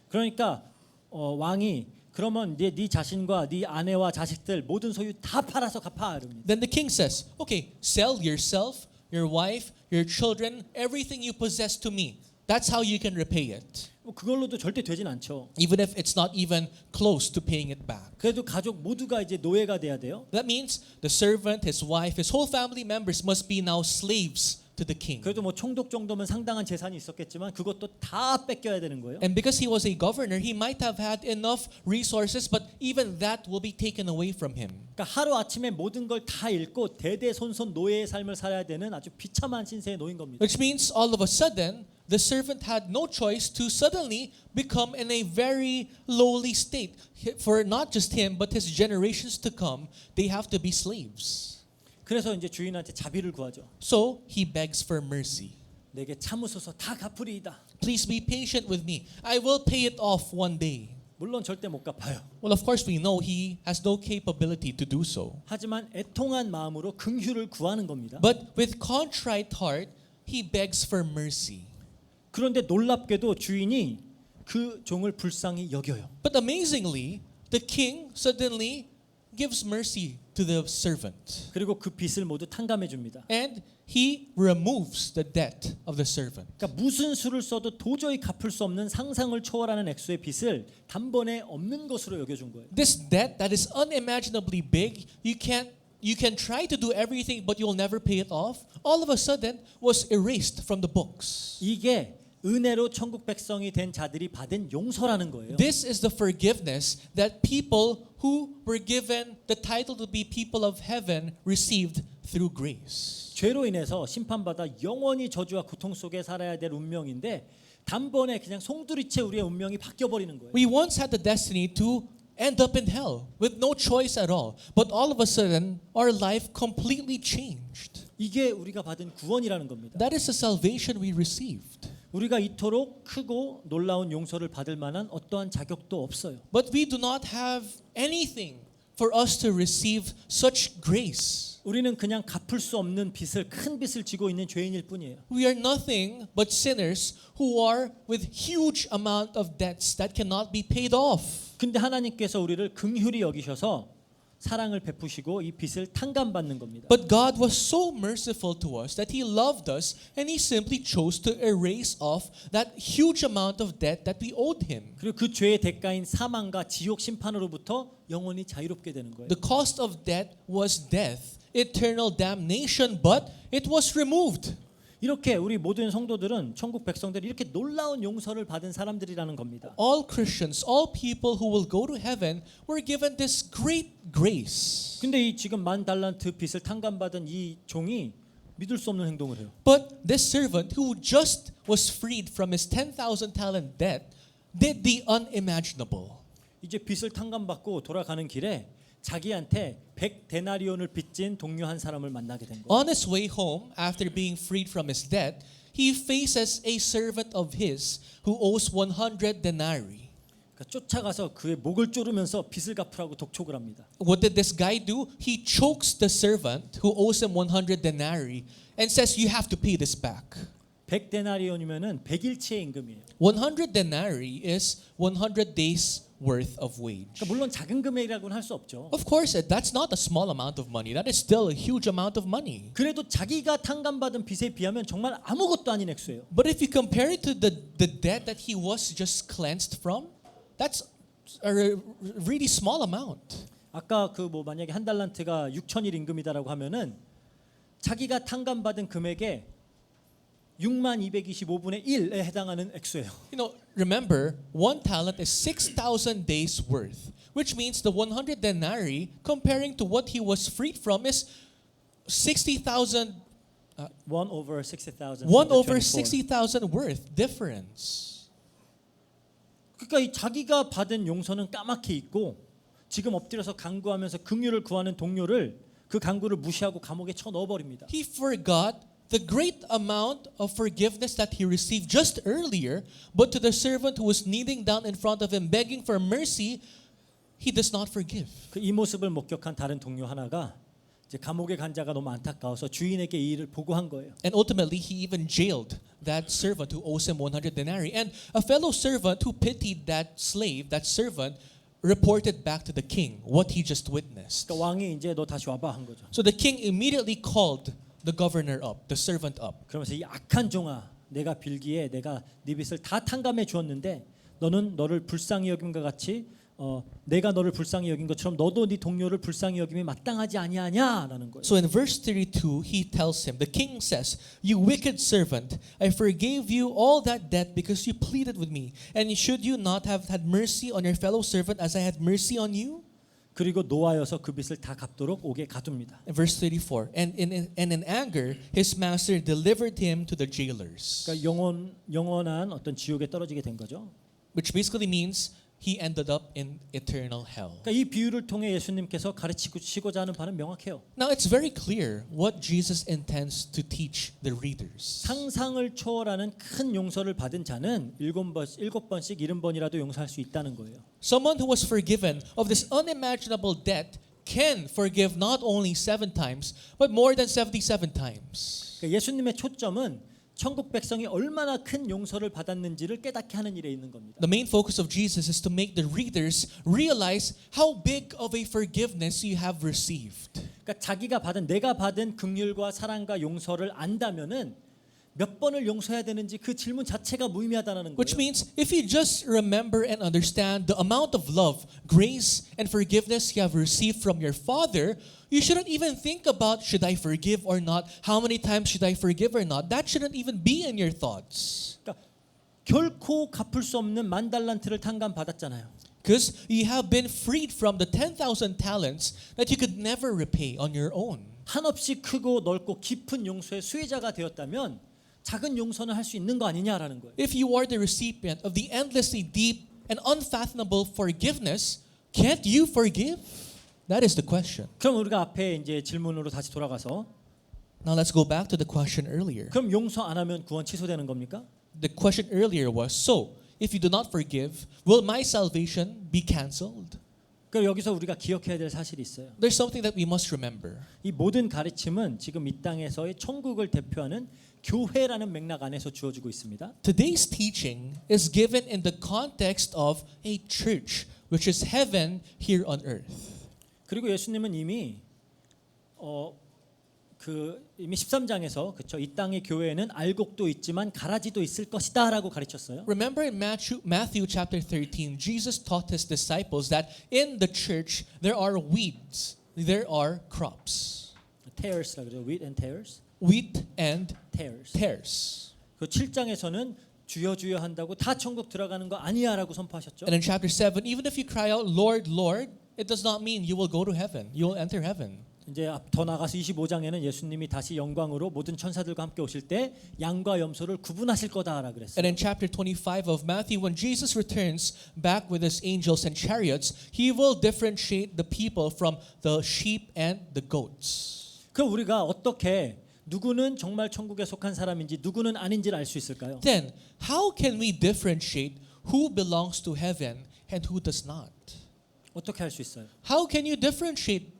그러니까 왕이 그러면 이제 네 자신과 네 아내와 자식들 모든 소유 다 팔아서 갚아 이럽니다. Then the king says, okay, sell yourself, your wife, your children, everything you possess to me. That's how you can repay it. 뭐 그걸로도 절대 되진 않죠. Even if it's not even close to paying it back. 그래도 가족 모두가 이제 노예가 돼야 돼요. That means the servant, his wife, his whole family members must be now slaves to the king. 그래도 뭐 총독 정도면 상당한 재산이 있었겠지만 그것도 다 뺏겨야 되는 거예요. And because he was a governor, he might have had enough resources, but even that will be taken away from him. 그러니까 하루 아침에 모든 걸 다 잃고 대대손손 노예의 삶을 살아야 되는 아주 비참한 신세에 놓인 겁니다. Which means all of a sudden, the servant had no choice to suddenly become in a very lowly state. For not just him, but his generations to come, they have to be slaves. 그래서 이제 주인한테 자비를 구하죠. So he begs for mercy. 내게 참으소서 다 갚으리이다. Please be patient with me. I will pay it off one day. 물론 절대 못 갚아요. Well, of course, we know he has no capability to do so. 하지만 애통한 마음으로 긍휼을 구하는 겁니다. But with contrite heart, he begs for mercy. 그런데 놀랍게도 주인이 그 종을 불쌍히 여겨요. But amazingly, the king suddenly gives mercy to the servant. 그리고 그 빚을 모두 탕감해 줍니다. And he removes the debt of the servant. 그러니까 무슨 수를 써도 도저히 갚을 수 없는 상상을 초월하는 액수의 빚을 단번에 없는 것으로 여겨준 거예요. This debt that is unimaginably big, you can try to do everything but you'll never pay it off, all of a sudden was erased from the books. 이게 은혜로 천국 백성이 된 자들이 받은 용서라는 거예요. This is the forgiveness that people who were given the title to be people of heaven received through grace. 죄로 인해서 심판받아 영원히 저주와 고통 속에 살아야 될 운명인데 단번에 그냥 송두리째 우리의 운명이 바뀌어 버리는 거예요. We once had the destiny to end up in hell with no choice at all. But all of a sudden, our life completely changed. 이게 우리가 받은 구원이라는 겁니다. That is the salvation we received. 우리가 이토록 크고 놀라운 용서를 받을 만한 어떠한 자격도 없어요. But we do not have anything for us to receive such grace. 우리는 그냥 갚을 수 없는 빚을 큰 빚을 지고 있는 죄인일 뿐이에요. We are nothing but sinners who are with huge amount of debts that cannot be paid off. 근데 하나님께서 우리를 긍휼히 여기셔서 사랑을 베푸시고 이 빚을 탕감받는 겁니다. But God was so merciful to us that He loved us and He simply chose to erase off that huge amount of debt that we owed Him. 그리고 그 죄의 대가인 사망과 지옥 심판으로부터 영원히 자유롭게 되는 거예요. The cost of debt was death, eternal damnation, but it was removed. 이렇게 우리 모든 성도들은 천국 백성들이 이렇게 놀라운 용서를 받은 사람들이라는 겁니다. All Christians, all people who will go to heaven were given this great grace. 근데 이 지금 10,000달란트 빚을 탕감받은 이 종이 믿을 수 없는 행동을 해요. But this servant who just was freed from his 10,000 talent debt did the unimaginable. 이제 빚을 탕감받고 돌아가는 길에 자기한테 100데나리온을 빚진 동료 한 사람을 만나게 된 거예요. On his way home, after being freed from his debt, he faces a servant of his who owes 100 denarii. 그러니까 쫓아가서 그의 목을 조르면서 빚을 갚으라고 독촉을 합니다. What did this guy do? He chokes the servant who owes him 100 denarii and says, "You have to pay this back." 100데나리온이면은 100일치의 임금이에요. 100 denarii is 100 days worth of wage. 그러니까 물론 작은 금액이라고는 할 수 없죠. Of course, that's not a small amount of money. That is still a huge amount of money. 그래도 자기가 탕감받은 빚에 비하면 정말 아무것도 아닌 액수예요. But if you compare it to the debt that he was just cleansed from, that's a really small amount. 아까 그 뭐 만약에 한 달란트가 6,000일 임금이다라고 하면은 자기가 탕감받은 금액의 6225분의 1에 해당하는 액수예요. You know, remember, 1 talent is 6,000 days worth, which means the 100 denarii, comparing to what he was freed from, is 60,000, 1 over 60,000. 1 over 60,000 worth difference. 그러니까 이 자기가 받은 용서는 까맣게 있고 지금 엎드려서 간구하면서 긍휼을 구하는 동료를 그 간구를 무시하고 감옥에 쳐 넣어 버립니다. He forgot the great amount of forgiveness that he received just earlier, but to the servant who was kneeling down in front of him begging for mercy, he does not forgive. 그 이 모습을 목격한 다른 동료 하나가 이제 감옥에 간 자가 너무 안타까워서 주인에게 이 일을 보고한 거예요. And ultimately, he even jailed that servant who owes him 100 denarii. And a fellow servant who pitied that slave, that servant, reported back to the king what he just witnessed. 그러니까 왕이 이제 너 다시 와봐 한 거죠. So the king immediately called the governor up, the servant up. 그러면서 이 악한 종아, 내가 빌기에 내가 네 빚을 다 탕감해 주었는데 너는 너를 불쌍히 여김과 같이 내가 너를 불쌍히 여긴 것처럼 너도 네 동료를 불쌍히 여김이 마땅하지 아니하냐라는 거예요. So in verse 32, he tells him, the king says, "You wicked servant, I forgave you all that debt because you pleaded with me. And should you not have had mercy on your fellow servant as I had mercy on you?" 그리고 노하여서 그 빚을 다 갚도록 옥에 가둡니다. In verse 34, and in anger, his master delivered him to the jailers. 그러니까 영원한 어떤 지옥에 떨어지게 된 거죠. Which basically means he ended up in eternal hell. 그러니까 이 비유를 통해 예수님께서 가르치고자 하는 바는 명확해요. Now it's very clear what Jesus intends to teach the readers. 상상을 초월하는 큰 용서를 받은 자는 7번씩 70번이라도 용서할 수 있다는 거예요. Someone who was forgiven of this unimaginable debt can forgive not only 7 times, but more than 77 times. 그러니까 예수님의 초점은 천국 백성이 얼마나 큰 용서를 받았는지를 깨닫게 하는 일에 있는 겁니다. The main focus of Jesus is to make the readers realize how big of a forgiveness you have received. 그러니까 내가 받은 긍휼과 사랑과 용서를 안다면은 몇 번을 용서해야 되는지 그 질문 자체가 무의미하다는 Which 거예요. means if you just remember and understand the amount of love, grace, and forgiveness you have received from your Father, you shouldn't even think about should I forgive or not, how many times should I forgive or not. That shouldn't even be in your thoughts. 그러니까 결코 갚을 수 없는 10,000달란트를 탕감 받았잖아요. Because you have been freed from the 10,000 talents that you could never repay on your own. 한없이 크고 넓고 깊은 용서의 수혜자가 되었다면 작은 용서는 할 수 있는 거 아니냐라는 거예요. If you are the recipient of the endlessly deep and unfathomable forgiveness, can't you forgive? That is the question. 그럼 우리가 앞에 이제 질문으로 다시 돌아가서 Now let's go back to the question earlier. 그럼 용서 안 하면 구원 취소되는 겁니까? The question earlier was, so, if you do not forgive, will my salvation be canceled? 그럼 여기서 우리가 기억해야 될 사실이 있어요. There's something that we must remember. 이 모든 가르침은 지금 이 땅에서의 천국을 대표하는 교회라는 맥락 안에서 주어지고 있습니다. Today's teaching is given in the context of a church, which is heaven here on earth. 그리고 예수님은 이미 이미 13장에서 그렇죠. 이 땅의 교회에는 알곡도 있지만 가라지도 있을 것이다라고 가르쳤어요. Remember in Matthew chapter 13, Jesus taught his disciples that in the church there are weeds, there are crops. tares라 그래요. wheat and tares. wheat and tares. tares. 그 7장에서는 주여 주여 한다고 다 천국 들어가는 거 아니야라고 선포하셨죠. And in chapter 7, even if you cry out, Lord, Lord, it does not mean you will go to heaven. You will enter heaven. 이제 더 나가서 25장에는 예수님이 다시 영광으로 모든 천사들과 함께 오실 때 양과 염소를 구분하실 거다라 그랬어요. And in chapter 25 of Matthew, when Jesus returns back with his angels and chariots, he will differentiate the people from the sheep and the goats. 그럼 우리가 어떻게 누구는 정말 천국에 속한 사람인지 누구는 아닌지를 알 수 있을까요? Then, how can we differentiate who belongs to heaven and who does not? 어떻게 할 수 있어요? How can you differentiate?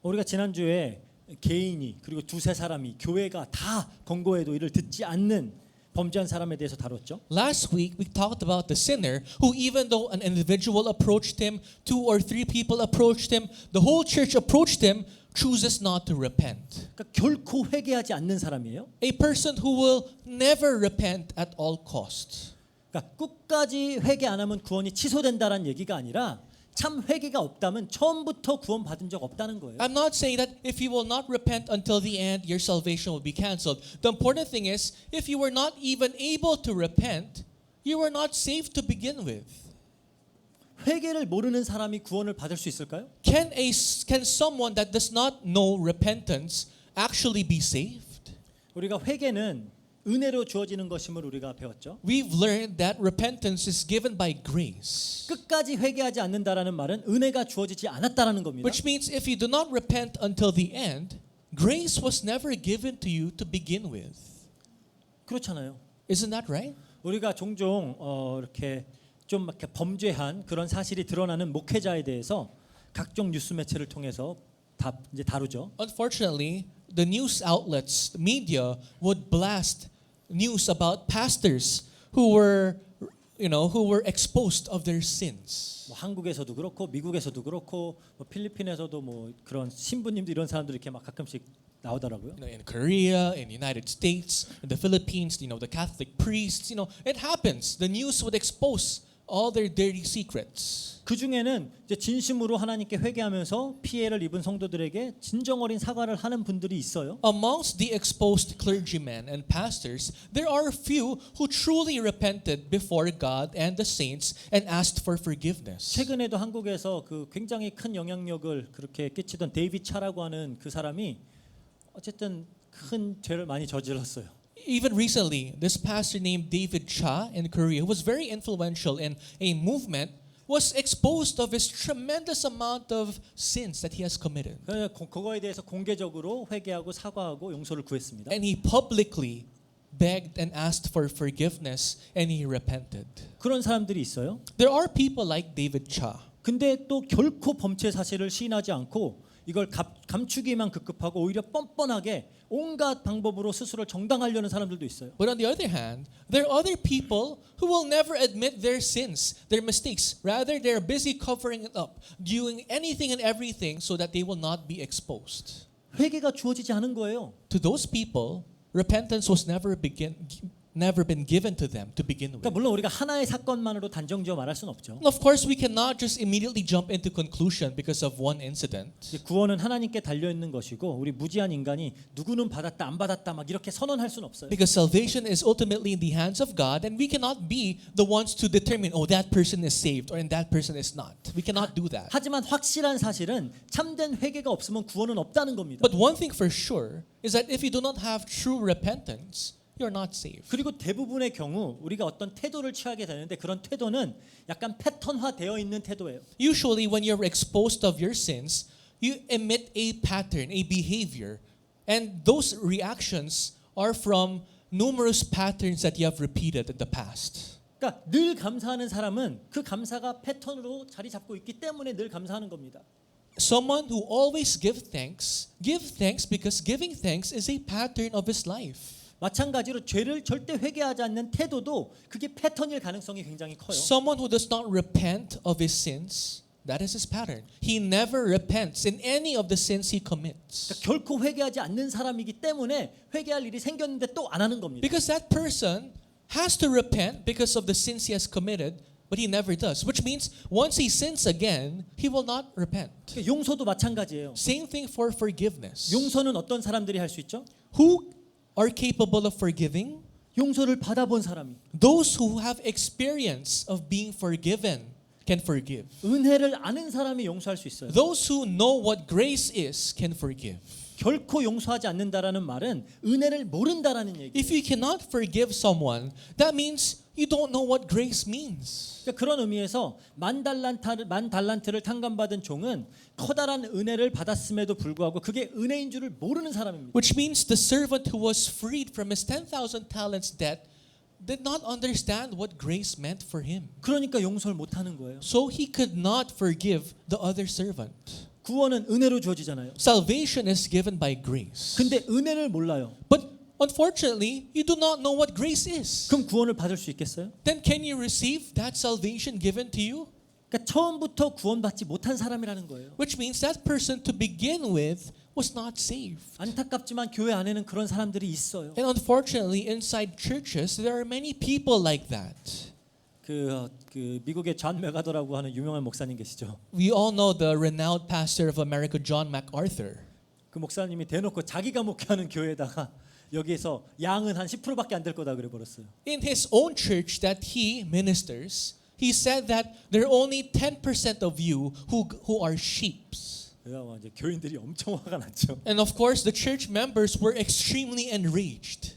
우리가 지난주에 개인이 그리고 두세 사람이 교회가 다 권고해도 이를 듣지 않는 범죄한 사람에 대해서 다뤘죠. Last week, we talked about the sinner who, even though an individual approached him, 2 or 3 people approached him, the whole church approached him, chooses not to repent. 그러니까 결코 회개하지 않는 사람이에요. A person who will never repent at all costs. 그러니까 끝까지 회개 안 하면 구원이 취소된다라는 얘기가 아니라 참 회개가 없다면 처음부터 구원 받은 적 없다는 거예요. I'm not saying that if you will not repent until the end, your salvation will be canceled. The important thing is, if you were not even able to repent, you were not saved to begin with. 회개를 모르는 사람이 구원을 받을 수 있을까요? Can someone that does not know repentance actually be saved? 우리가 회개는 은혜로 주어지는 것임을 우리가 배웠죠. We've learned that repentance is given by grace. 끝까지 회개하지 않는다라는 말은 은혜가 주어지지 않았다라는 겁니다. Which means if you do not repent until the end, grace was never given to you to begin with. 그렇잖아요. Isn't that right? 우리가 종종 이렇게 좀 이렇게 범죄한 그런 사실이 드러나는 목회자에 대해서 각종 뉴스 매체를 통해서 이제 다루죠. Unfortunately, the news outlets, the media would blast news about pastors who were exposed of their sins. 뭐 한국에서도 그렇고 미국에서도 그렇고 뭐 필리핀에서도 뭐 그런 신부님들 이런 사람들이 이렇게 막 가끔씩 나오더라고요. In Korea, in the United States, in the Philippines, the Catholic priests, it happens. The news would expose all their dirty secrets. 그 중에는 이제 진심으로 하나님께 회개하면서 피해를 입은 성도들에게 진정 어린 사과를 하는 분들이 있어요. Amongst the exposed clergymen and pastors, there are a few who truly repented before God and the saints and asked for forgiveness. 최근에도 한국에서 그 굉장히 큰 영향력을 그렇게 끼치던 데이빗 차라고 하는 그 사람이 어쨌든 큰 죄를 많이 저질렀어요. Even recently, this pastor named David Cha in Korea, who was very influential in a movement, was exposed of his tremendous amount of sins that he has committed. 그거에 대해서 공개적으로 회개하고 사과하고 용서를 구했습니다. And he publicly begged and asked for forgiveness and he repented. 그런 사람들이 있어요. There are people like David Cha. 근데 또 결코 범죄 사실을 시인하지 않고 이걸 감추기만 급급하고 오히려 뻔뻔하게 온갖 방법으로 스스로를 정당하려는 사람들도 있어요. But on the other hand, there are other people who will never admit their sins, their mistakes. Rather, they're busy covering it up, doing anything and everything so that they will not be exposed. 회개가 주어지지 않은 거예요. To those people, repentance was never been given to them to begin with. 그러니까 물론 우리가 하나의 사건만으로 단정지어 말할 수는 없죠. Of course, we cannot just immediately jump into conclusion because of one incident. 구원은 하나님께 달려 있는 것이고 우리 무지한 인간이 누구는 받았다 안 받았다 막 이렇게 선언할 수는 없어요. Because salvation is ultimately in the hands of God, and we cannot be the ones to determine, oh, that person is saved or that person is not. We cannot do that. 하지만 확실한 사실은 참된 회개가 없으면 구원은 없다는 겁니다. But one thing for sure is that if you do not have true repentance, you're not saved. 그리고 대부분의 경우 우리가 어떤 태도를 취하게 되는데 그런 태도는 약간 패턴화되어 있는 태도예요. Usually when you're exposed of your sins, you emit a pattern, a behavior, and those reactions are from numerous patterns that you have repeated in the past. 그러니까 늘 감사하는 사람은 그 감사가 패턴으로 자리 잡고 있기 때문에 늘 감사하는 겁니다. Someone who always give thanks because giving thanks is a pattern of his life. 마찬가지로 죄를 절대 회개하지 않는 태도도 그게 패턴일 가능성이 굉장히 커요. Someone who does not repent of his sins, that is his pattern. He never repents in any of the sins he commits. 그러니까 결코 회개하지 않는 사람이기 때문에 회개할 일이 생겼는데 또 안 하는 겁니다. Because that person has to repent because of the sins he has committed, but he never does. Which means once he sins again, he will not repent. 그러니까 용서도 마찬가지예요. Same thing for forgiveness. 용서는 어떤 사람들이 할 수 있죠? Who are capable of forgiving? 용서를 받아본 사람이. Those who have experience of being forgiven can forgive. 은혜를 아는 사람이 용서할 수 있어요. Those who know what grace is can forgive. 결코 용서하지 않는다라는 말은 은혜를 모른다라는 얘기예요. If you cannot forgive someone, that means you don't know what grace means. 그러니까 그런 의미에서 만 달란트를 탕감받은 종은 커다란 은혜를 받았음에도 불구하고 그게 은혜인 줄을 모르는 사람입니다. Which means the servant who was freed from his 10,000 talents debt did not understand what grace meant for him. 그러니까 용서를 못 하는 거예요. So he could not forgive the other servant. 구원은 은혜로 주어지잖아요. Salvation is given by grace. 근데 은혜를 몰라요. But unfortunately, you do not know what grace is. 그럼 구원을 받을 수 있겠어요? Then can you receive that salvation given to you? 그러니까 처음부터 구원받지 못한 사람이라는 거예요. Which means that person to begin with was not saved. 안타깝지만 교회 안에는 그런 사람들이 있어요. And unfortunately, inside churches, there are many people like that. 그 미국의 존 맥아더라고 하는 유명한 목사님 계시죠. We all know the renowned pastor of America, John MacArthur. 그 목사님이 대놓고 자기가 목회하는 교회에다가 여기에서 양은 한 10%밖에 안 될 거다 그래 버렸어요. In his own church that he ministers, he said that there are only 10% of you who are sheep. 그래서 이제 교인들이 엄청 화가 났죠. And of course, the church members were extremely enraged.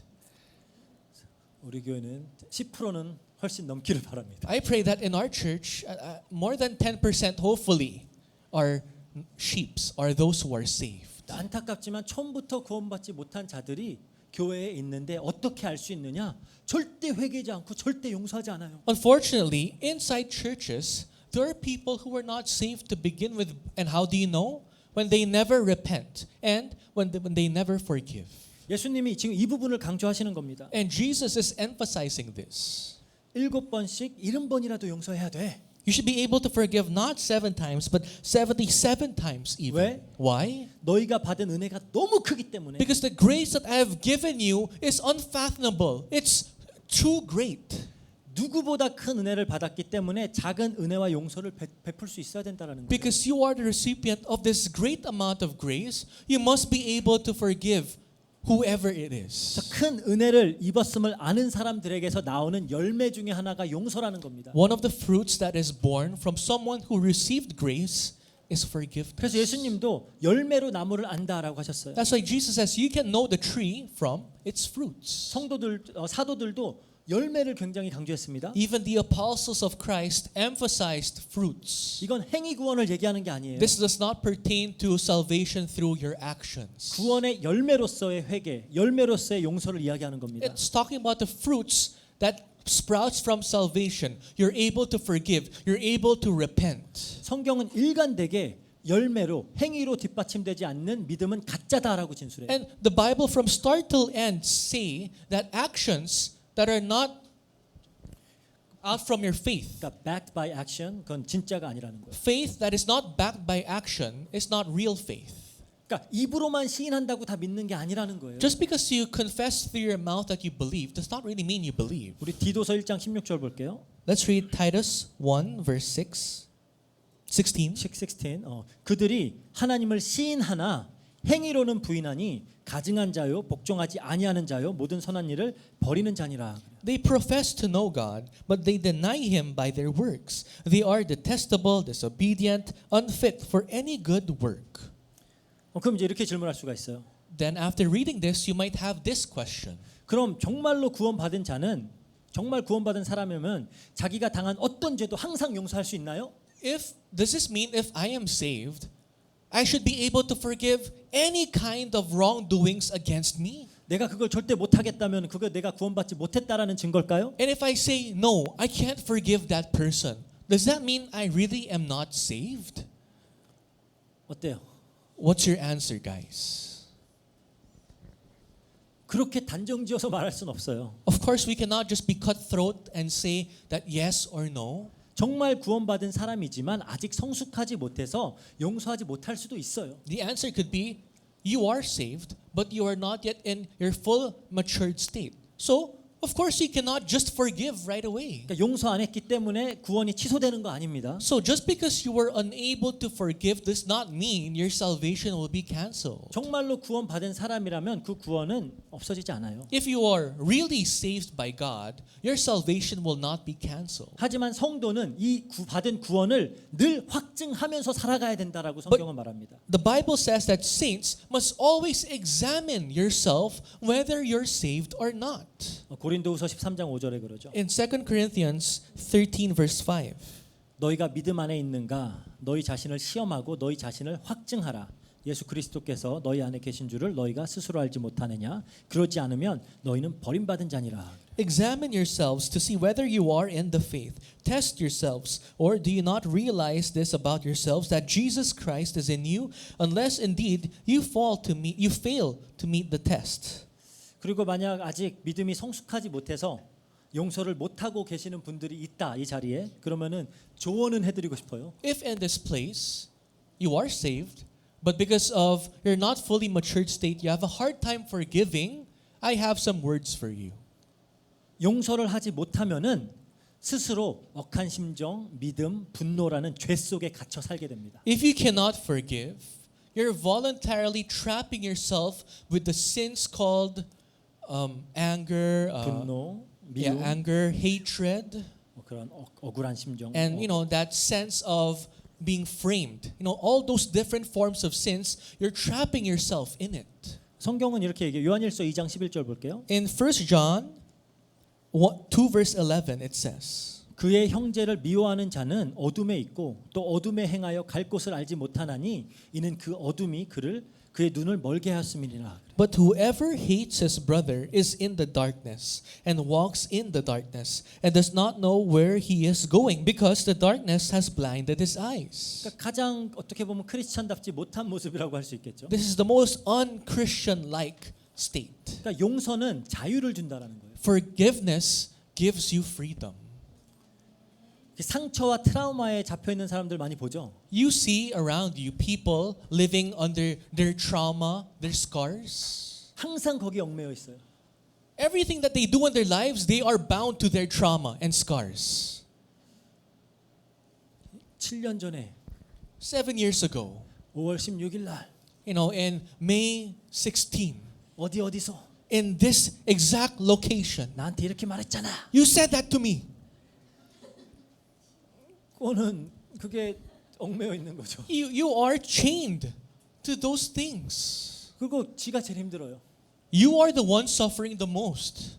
우리 교회는 10%는 훨씬 넘기를 바랍니다. I pray that in our church, more than 10% hopefully are sheep, are those who are saved. 안타깝지만 처음부터 구원받지 못한 자들이 교회에 있는데 어떻게 알 수 있느냐? 절대 회개하지 않고 절대 용서하지 않아요. Unfortunately, inside churches, there are people who are not saved to begin with. And how do you know? When they never repent and when they never forgive. 예수님이 지금 이 부분을 강조하시는 겁니다. And Jesus is emphasizing this. 7번씩 70번이라도 용서해야 돼. You should be able to forgive not 7 times, but 77 times even. 왜? Why? 너희가 받은 은혜가 너무 크기 때문에. Because the grace that I have given you is unfathomable. It's too great. 누구보다 큰 은혜를 받았기 때문에 작은 은혜와 용서를 베풀 수 있어야 된다라는 거예요. Because you are the recipient of this great amount of grace, you must be able to forgive whoever it is. 큰 은혜를 입었음을 아는 사람들에게서 나오는 열매 중에 하나가 용서라는 겁니다. One of the fruits that is born from someone who received grace is forgiveness. 그래서 예수님도 열매로 나무를 안다라고 하셨어요. That's why Jesus says you can know the tree from its fruits. 사도들도 열매를 굉장히 강조했습니다. Even the apostles of Christ emphasized fruits. 이건 행위 구원을 얘기하는 게 아니에요. This does not pertain to salvation through your actions. 구원의 열매로서의 회개, 열매로서의 용서를 이야기하는 겁니다. It's talking about the fruits that sprouts from salvation. You're able to forgive. You're able to repent. 성경은 일관되게 열매로 행위로 뒷받침되지 않는 믿음은 가짜다라고 진술해요. And the Bible from start till end say that actions that are not out from your faith. 그러니까 backed by action 그건 진짜가 아니라는 거예요. Faith that is not backed by action is not real faith. 그러니까 입으로만 시인한다고 다 믿는 게 아니라는 거예요. Just because you confess through your mouth that you believe does not really mean you believe. 우리 디도서 1장 16절 볼게요. Let's read Titus 1 verse 16. 16. 그들이 하나님을 시인하나 행위로는 부인하니 가증한 자요 복종하지 아니하는 자요 모든 선한 일을 버리는 자니라. They profess to know God, but they deny him by their works. They are detestable, disobedient, unfit for any good work. 그럼 이제 이렇게 질문할 수가 있어요. Then after reading this, you might have this question. 그럼 정말로 구원받은 자는 정말 구원받은 사람이면 자기가 당한 어떤 죄도 항상 용서할 수 있나요? Does this mean if I am saved, I should be able to forgive any kind of wrongdoings against me? 내가 그걸 절대 못하겠다면 그거 내가 구원받지 못했다라는 증거일까요? And if I say, no, I can't forgive that person, does that mean I really am not saved? 어때요? What's your answer, guys? 그렇게 단정지어서 말할 수는 없어요. Of course, we cannot just be cutthroat and say that yes or no. 정말 구원받은 사람이지만 아직 성숙하지 못해서 용서하지 못할 수도 있어요. The answer could be, you are saved, but you are not yet in your full matured state. So, Of course, you cannot just forgive right away. 그러니까 용서 안 했기 때문에 구원이 취소되는 거 아닙니다. So just because you were unable to forgive does not mean your salvation will be canceled. 정말로 구원받은 사람이라면 그 구원은 없어지지 않아요. If you are really saved by God, your salvation will not be canceled. 하지만 성도는 이 받은 구원을 늘 확증하면서 살아가야 된다라고 성경은 말합니다. The Bible says that saints must always examine yourself whether you're saved or not. 고린도후서 13장 5절에 그러죠. In 2 Corinthians 13 verse 5. 너희가 믿음 안에 있는가? 너희 자신을 시험하고 너희 자신을 확증하라. 예수 그리스도께서 너희 안에 계신 줄을 너희가 스스로 알지 못하느냐? 그러지 않으면 너희는 버림받은 자니라. Examine yourselves to see whether you are in the faith. Test yourselves, or do you not realize this about yourselves, that Jesus Christ is in you, unless indeed you fail to meet the test. 그리고 만약 아직 믿음이 성숙하지 못해서 용서를 못하고 계시는 분들이 있다 이 자리에 그러면은 조언은 해드리고 싶어요. If in this place you are saved, but because of your not fully matured state, you have a hard time forgiving, I have some words for you. 용서를 하지 못하면은 스스로 억한 심정, 믿음, 분노라는 죄 속에 갇혀 살게 됩니다. If you cannot forgive, you're voluntarily trapping yourself with the sins called anger, 분노, 미움, anger, hatred, 그런 억울한 심정. and that sense of being framed. All those different forms of sins, you're trapping yourself in it. 성경은 이렇게 얘기해요. 요한일서 2장 11절 볼게요. In 1 John 2 verse 11 it says, 그의 형제를 미워하는 자는 어둠에 있고 또 어둠에 행하여 갈 곳을 알지 못하나니 이는 그 어둠이 그의 눈을 멀게 하였음이니라. But whoever hates his brother is in the darkness and walks in the darkness and does not know where he is going because the darkness has blinded his eyes. 그러니까 가장 어떻게 보면 크리스천답지 못한 모습이라고 할 수 있겠죠. This is the most unchristian-like state. 그러니까 용서는 자유를 준다라는 거예요. Forgiveness gives you freedom. 상처와 트라우마에 잡혀 있는 사람들 많이 보죠. You see around you people living under their trauma, their scars. 항상 거기 얽매여 있어요. Everything that they do in their lives, they are bound to their trauma and scars. 7년 전에 7 years ago, 5월 16일 날 in May 16, 어디서 in this exact location, 나한테 이렇게 말했잖아. you said that to me. 그게 얽매여 있는 거죠. You are chained to those things. 그리고 지가 제일 힘들어요. You are the one suffering the most.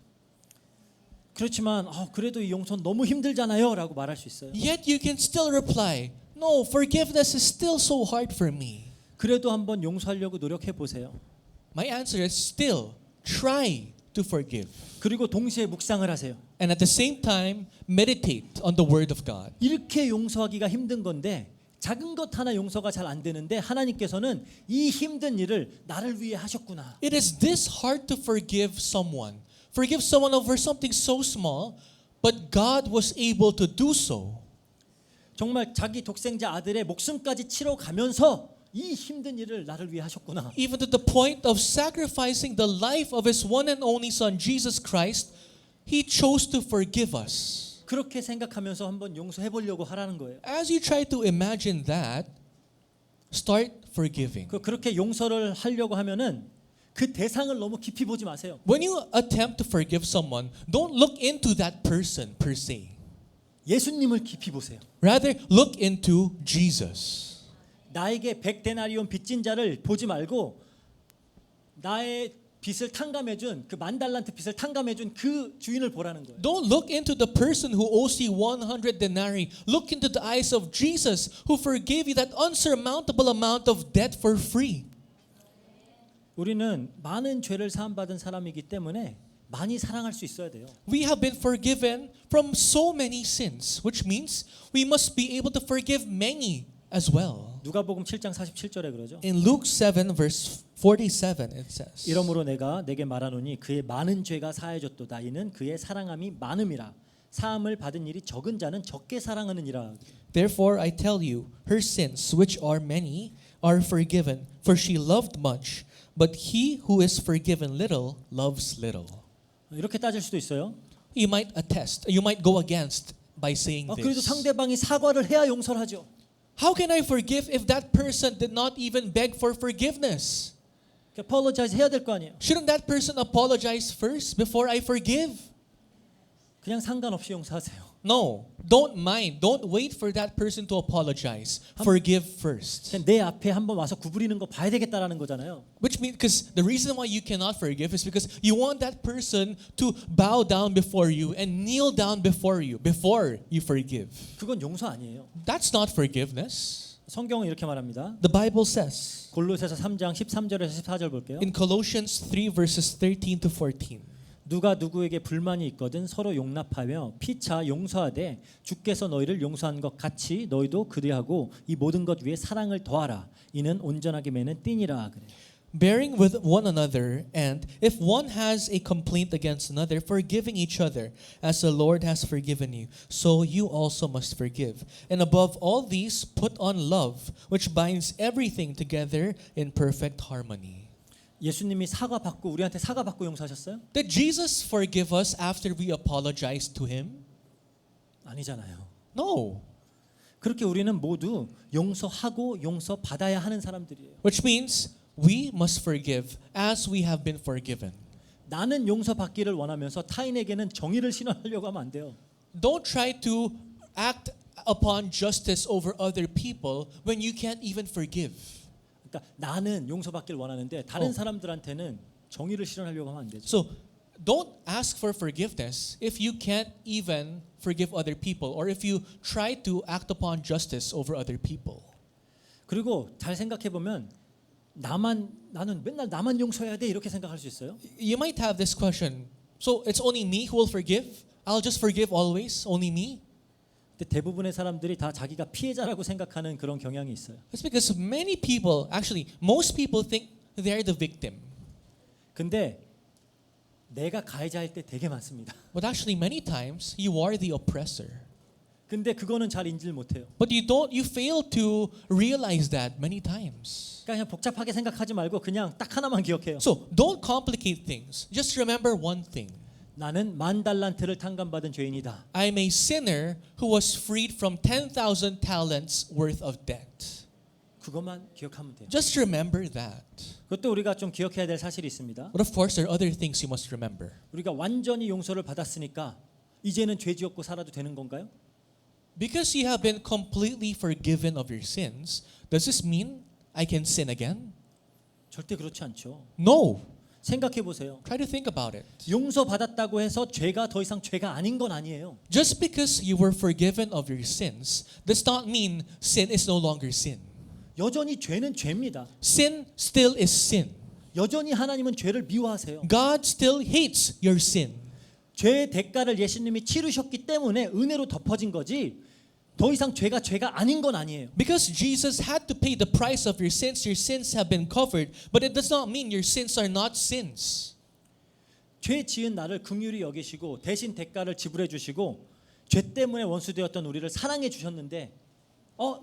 그렇지만 그래도 이 용서는 너무 힘들잖아요라고 말할 수 있어요. Yet you can still reply, no, forgiveness is still so hard for me. 그래도 한번 용서하려고 노력해 보세요. My answer is still try to forgive. 그리고 동시에 묵상을 하세요. And at the same time, meditate on the word of God. 이렇게 용서하기가 힘든 건데 작은 것 하나 용서가 잘 안 되는데 하나님께서는 이 힘든 일을 나를 위해 하셨구나. It is this hard to forgive someone. Forgive someone over something so small, but God was able to do so. 정말 자기 독생자 아들의 목숨까지 치러 가면서 이 힘든 일을 나를 위해 하셨구나. Even to the point of sacrificing the life of His one and only Son, Jesus Christ, He chose to forgive us. 그렇게 생각하면서 한번 용서해 보려고 하라는 거예요. As you try to imagine that, start forgiving. 그렇게 용서를 하려고 하면은 그 대상을 너무 깊이 보지 마세요. When you attempt to forgive someone, don't look into that person per se. 예수님을 깊이 보세요. Rather, look into Jesus. 나에게 100데나리온 빚진 자를 보지 말고 나의 빚을 탕감해준 그 10,000달란트 빚을 탕감해준 그 주인을 보라는 거예요. Don't look into the person who owes you 100 denarii. Look into the eyes of Jesus who forgave you that unsurmountable amount of debt for free. 우리는 많은 죄를 사함받은 사람이기 때문에 많이 사랑할 수 있어야 돼요. We have been forgiven from so many sins, which means we must be able to forgive many as well. 누가복음 7장 47절에 그러죠. In Luke 7 verse 47 it says, 이러므로 내가 내게 말하노니 그의 많은 죄가 사해졌도다. 이는 그의 사랑함이 많음이라. 사함을 받은 일이 적은 자는 적게 사랑하느니라. Therefore I tell you, her sins, which are many, are forgiven, for she loved much. But he who is forgiven little loves little. 이렇게 따질 수도 있어요. You might attest, you might go against by saying 그래도 this. 상대방이 사과를 해야 용서를 하죠. How can I forgive if that person did not even beg for forgiveness? apologize 해야 될 거 아니에요. Shouldn't that person apologize first before I forgive? 그냥 상관없이 용서하세요. No, don't mind. Don't wait for that person to apologize. Forgive first. 그냥 내 앞에 한번 와서 구부리는 거 봐야 되겠다라는 거잖아요. Which means, because the reason why you cannot forgive is because you want that person to bow down before you and kneel down before you forgive. 그건 용서 아니에요. That's not forgiveness. 성경은 이렇게 말합니다. The Bible says 골로새서 3장 13절에서 14절 볼게요. in Colossians 3 verses 13 to 14. 누가 누구에게 불만이 있거든 서로 용납하며 피차 용서하되 주께서 너희를 용서한 것 같이 너희도 그리하고 이 모든 것 위에 사랑을 더하라. 이는 온전하게 매는 띠니라 그래. Bearing with one another, and if one has a complaint against another, forgiving each other, as the Lord has forgiven you, so you also must forgive. And above all these, put on love, which binds everything together in perfect harmony. 예수님이 사과받고 우리한테 사과받고 용서하셨어요? Did Jesus forgive us after we apologized to him? 아니잖아요. No. 그렇게 우리는 모두 용서하고 용서받아야 하는 사람들이에요. Which means we must forgive as we have been forgiven. 나는 용서받기를 원하면서 타인에게는 정의를 실현하려고 하면 안 돼요. Don't try to act upon justice over other people when you can't even forgive. 그러니까 나는 용서받기를 원하는데 다른 사람들한테는 정의를 실현하려고 하면 안 되죠. So don't ask for forgiveness if you can't even forgive other people or if you try to act upon justice over other people. 그리고 잘 생각해 보면 나는 맨날 나만 용서해야 돼 이렇게 생각할 수 있어요. You might have this question. So it's only me who will forgive? I'll just forgive always? Only me? 근데 대부분의 사람들이 다 자기가 피해자라고 생각하는 그런 경향이 있어요. It's because many people, actually most people think they're the victim. 근데 내가 가해자일 때 되게 많습니다. But actually many times you are the oppressor. 근데 그거는 잘 인지를 못해요. But you fail to realize that many times. 그러니까 그냥 복잡하게 생각하지 말고 그냥 딱 하나만 기억해요. So don't complicate things. Just remember one thing. 나는 10,000달란트를 탕감받은 죄인이다. I'm a sinner who was freed from 10,000 talents worth of debt. 그것만 기억하면 돼요. Just remember that. 그것도 우리가 좀 기억해야 될 사실이 있습니다. But of course there are other things you must remember. 우리가 완전히 용서를 받았으니까 이제는 죄 지었고 살아도 되는 건가요? Because you have been completely forgiven of your sins, does this mean I can sin again? 절대 그렇지 않죠. No. 생각해 보세요. Try to think about it. 용서 받았다고 해서 죄가 더 이상 죄가 아닌 건 아니에요. Just because you were forgiven of your sins does not mean sin is no longer sin. 여전히 죄는 죄입니다. Sin still is sin. 여전히 하나님은 죄를 미워하세요. God still hates your sin. 죄의 대가를 예수님이 치르셨기 때문에 은혜로 덮어진 거지 더 이상 죄가 아닌 건 아니에요. Because Jesus had to pay the price of your sins have been covered, but it does not mean your sins are not sins. 죄 지은 나를 긍휼히 여기시고 대신 대가를 지불해 주시고 죄 때문에 원수되었던 우리를 사랑해 주셨는데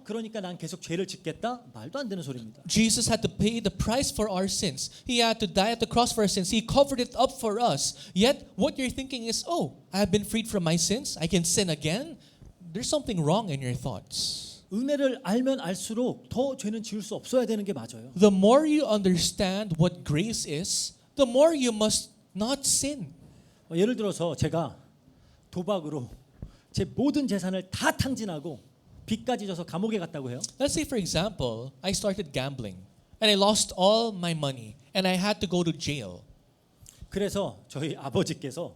그러니까 난 계속 죄를 짓겠다? 말도 안 되는 소리입니다. Jesus had to pay the price for our sins. He had to die at the cross for our sins. He covered it up for us. Yet what you're thinking is, I have been freed from my sins. I can sin again. There's something wrong in your thoughts. 은혜를 알면 알수록 더 죄는 지을 수 없어야 되는 게 맞아요. The more you understand what grace is, the more you must not sin. 예를 들어서 제가 도박으로 제 모든 재산을 다 탕진하고 빚까지 져서 감옥에 갔다고 해요. Let's say, for example, I started gambling and I lost all my money and I had to go to jail. 그래서 저희 아버지께서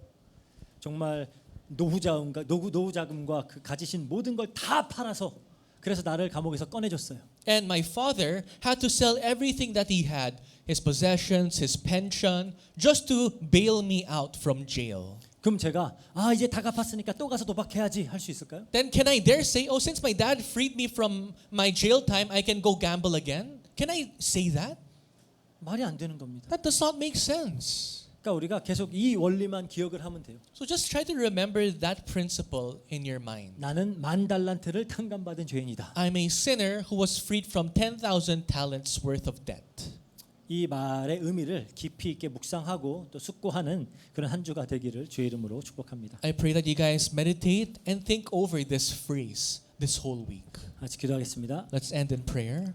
정말 노후자금과 그 가지신 모든 걸 다 팔아서 그래서 나를 감옥에서 꺼내줬어요. And my father had to sell everything that he had, his possessions, his pension, just to bail me out from jail. 그럼 제가 이제 다 갚았으니까 또 가서 도박해야지 할 수 있을까요? Then can I dare say, since my dad freed me from my jail time, I can go gamble again? Can I say that? 말이 안 되는 겁니다. That does not make sense. 그러니까 우리가 계속 이 원리만 기억을 하면 돼요. So just try to remember that principle in your mind. 나는 10,000달란트를 탕감받은 죄인이다. I'm a sinner who was freed from 10,000 talents worth of debt. 이 말의 의미를 깊이 있게 묵상하고 또 숙고하는 그런 한 주가 되기를 주의 이름으로 축복합니다. I pray that you guys meditate and think over this phrase this whole week. 같이 기도하겠습니다. Let's end in prayer.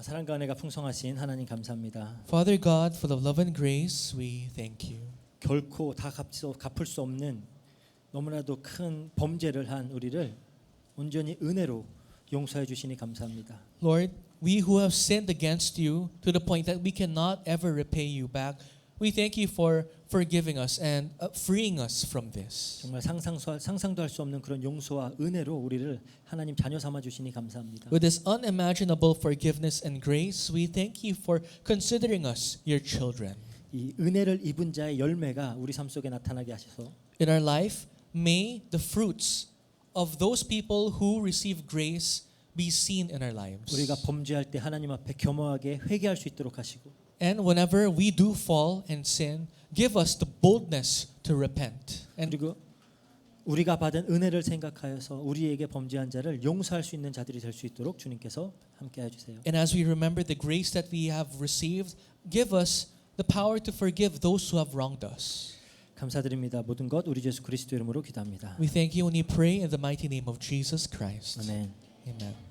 사랑과 은혜가 풍성하신 하나님 감사합니다. Father God, for the love and grace, we thank you. 결코 다 갚을 수 없는 너무나도 큰 범죄를 한 우리를 온전히 은혜로 용서해 주시니 감사합니다. Lord, we who have sinned against you to the point that we cannot ever repay you back, we thank you for forgiving us and freeing us from this. 정말 상상도 할 수 없는 그런 용서와 은혜로 우리를 하나님 자녀 삼아 주시니 감사합니다. With this unimaginable forgiveness and grace, we thank you for considering us your children. 이 은혜를 입은 자의 열매가 우리 삶 속에 나타나게 하셔서 In our life, may the fruits of those people who receive grace be seen in our lives. 우리가 범죄할 때 하나님 앞에 겸허하게 회개할 수 있도록 하시고 And whenever we do fall and sin, give us the boldness to repent. And 그리고 우리가 받은 은혜를 생각하여서 우리에게 범죄한 자를 용서할 수 있는 자들이 될 수 있도록 주님께서 함께 해주세요. And as we remember the grace that we have received, give us the power to forgive those who have wronged us. 감사드립니다. 모든 것 우리 예수 그리스도 이름으로 기도합니다. We thank you and we pray in the mighty name of Jesus Christ. 아멘. Amen.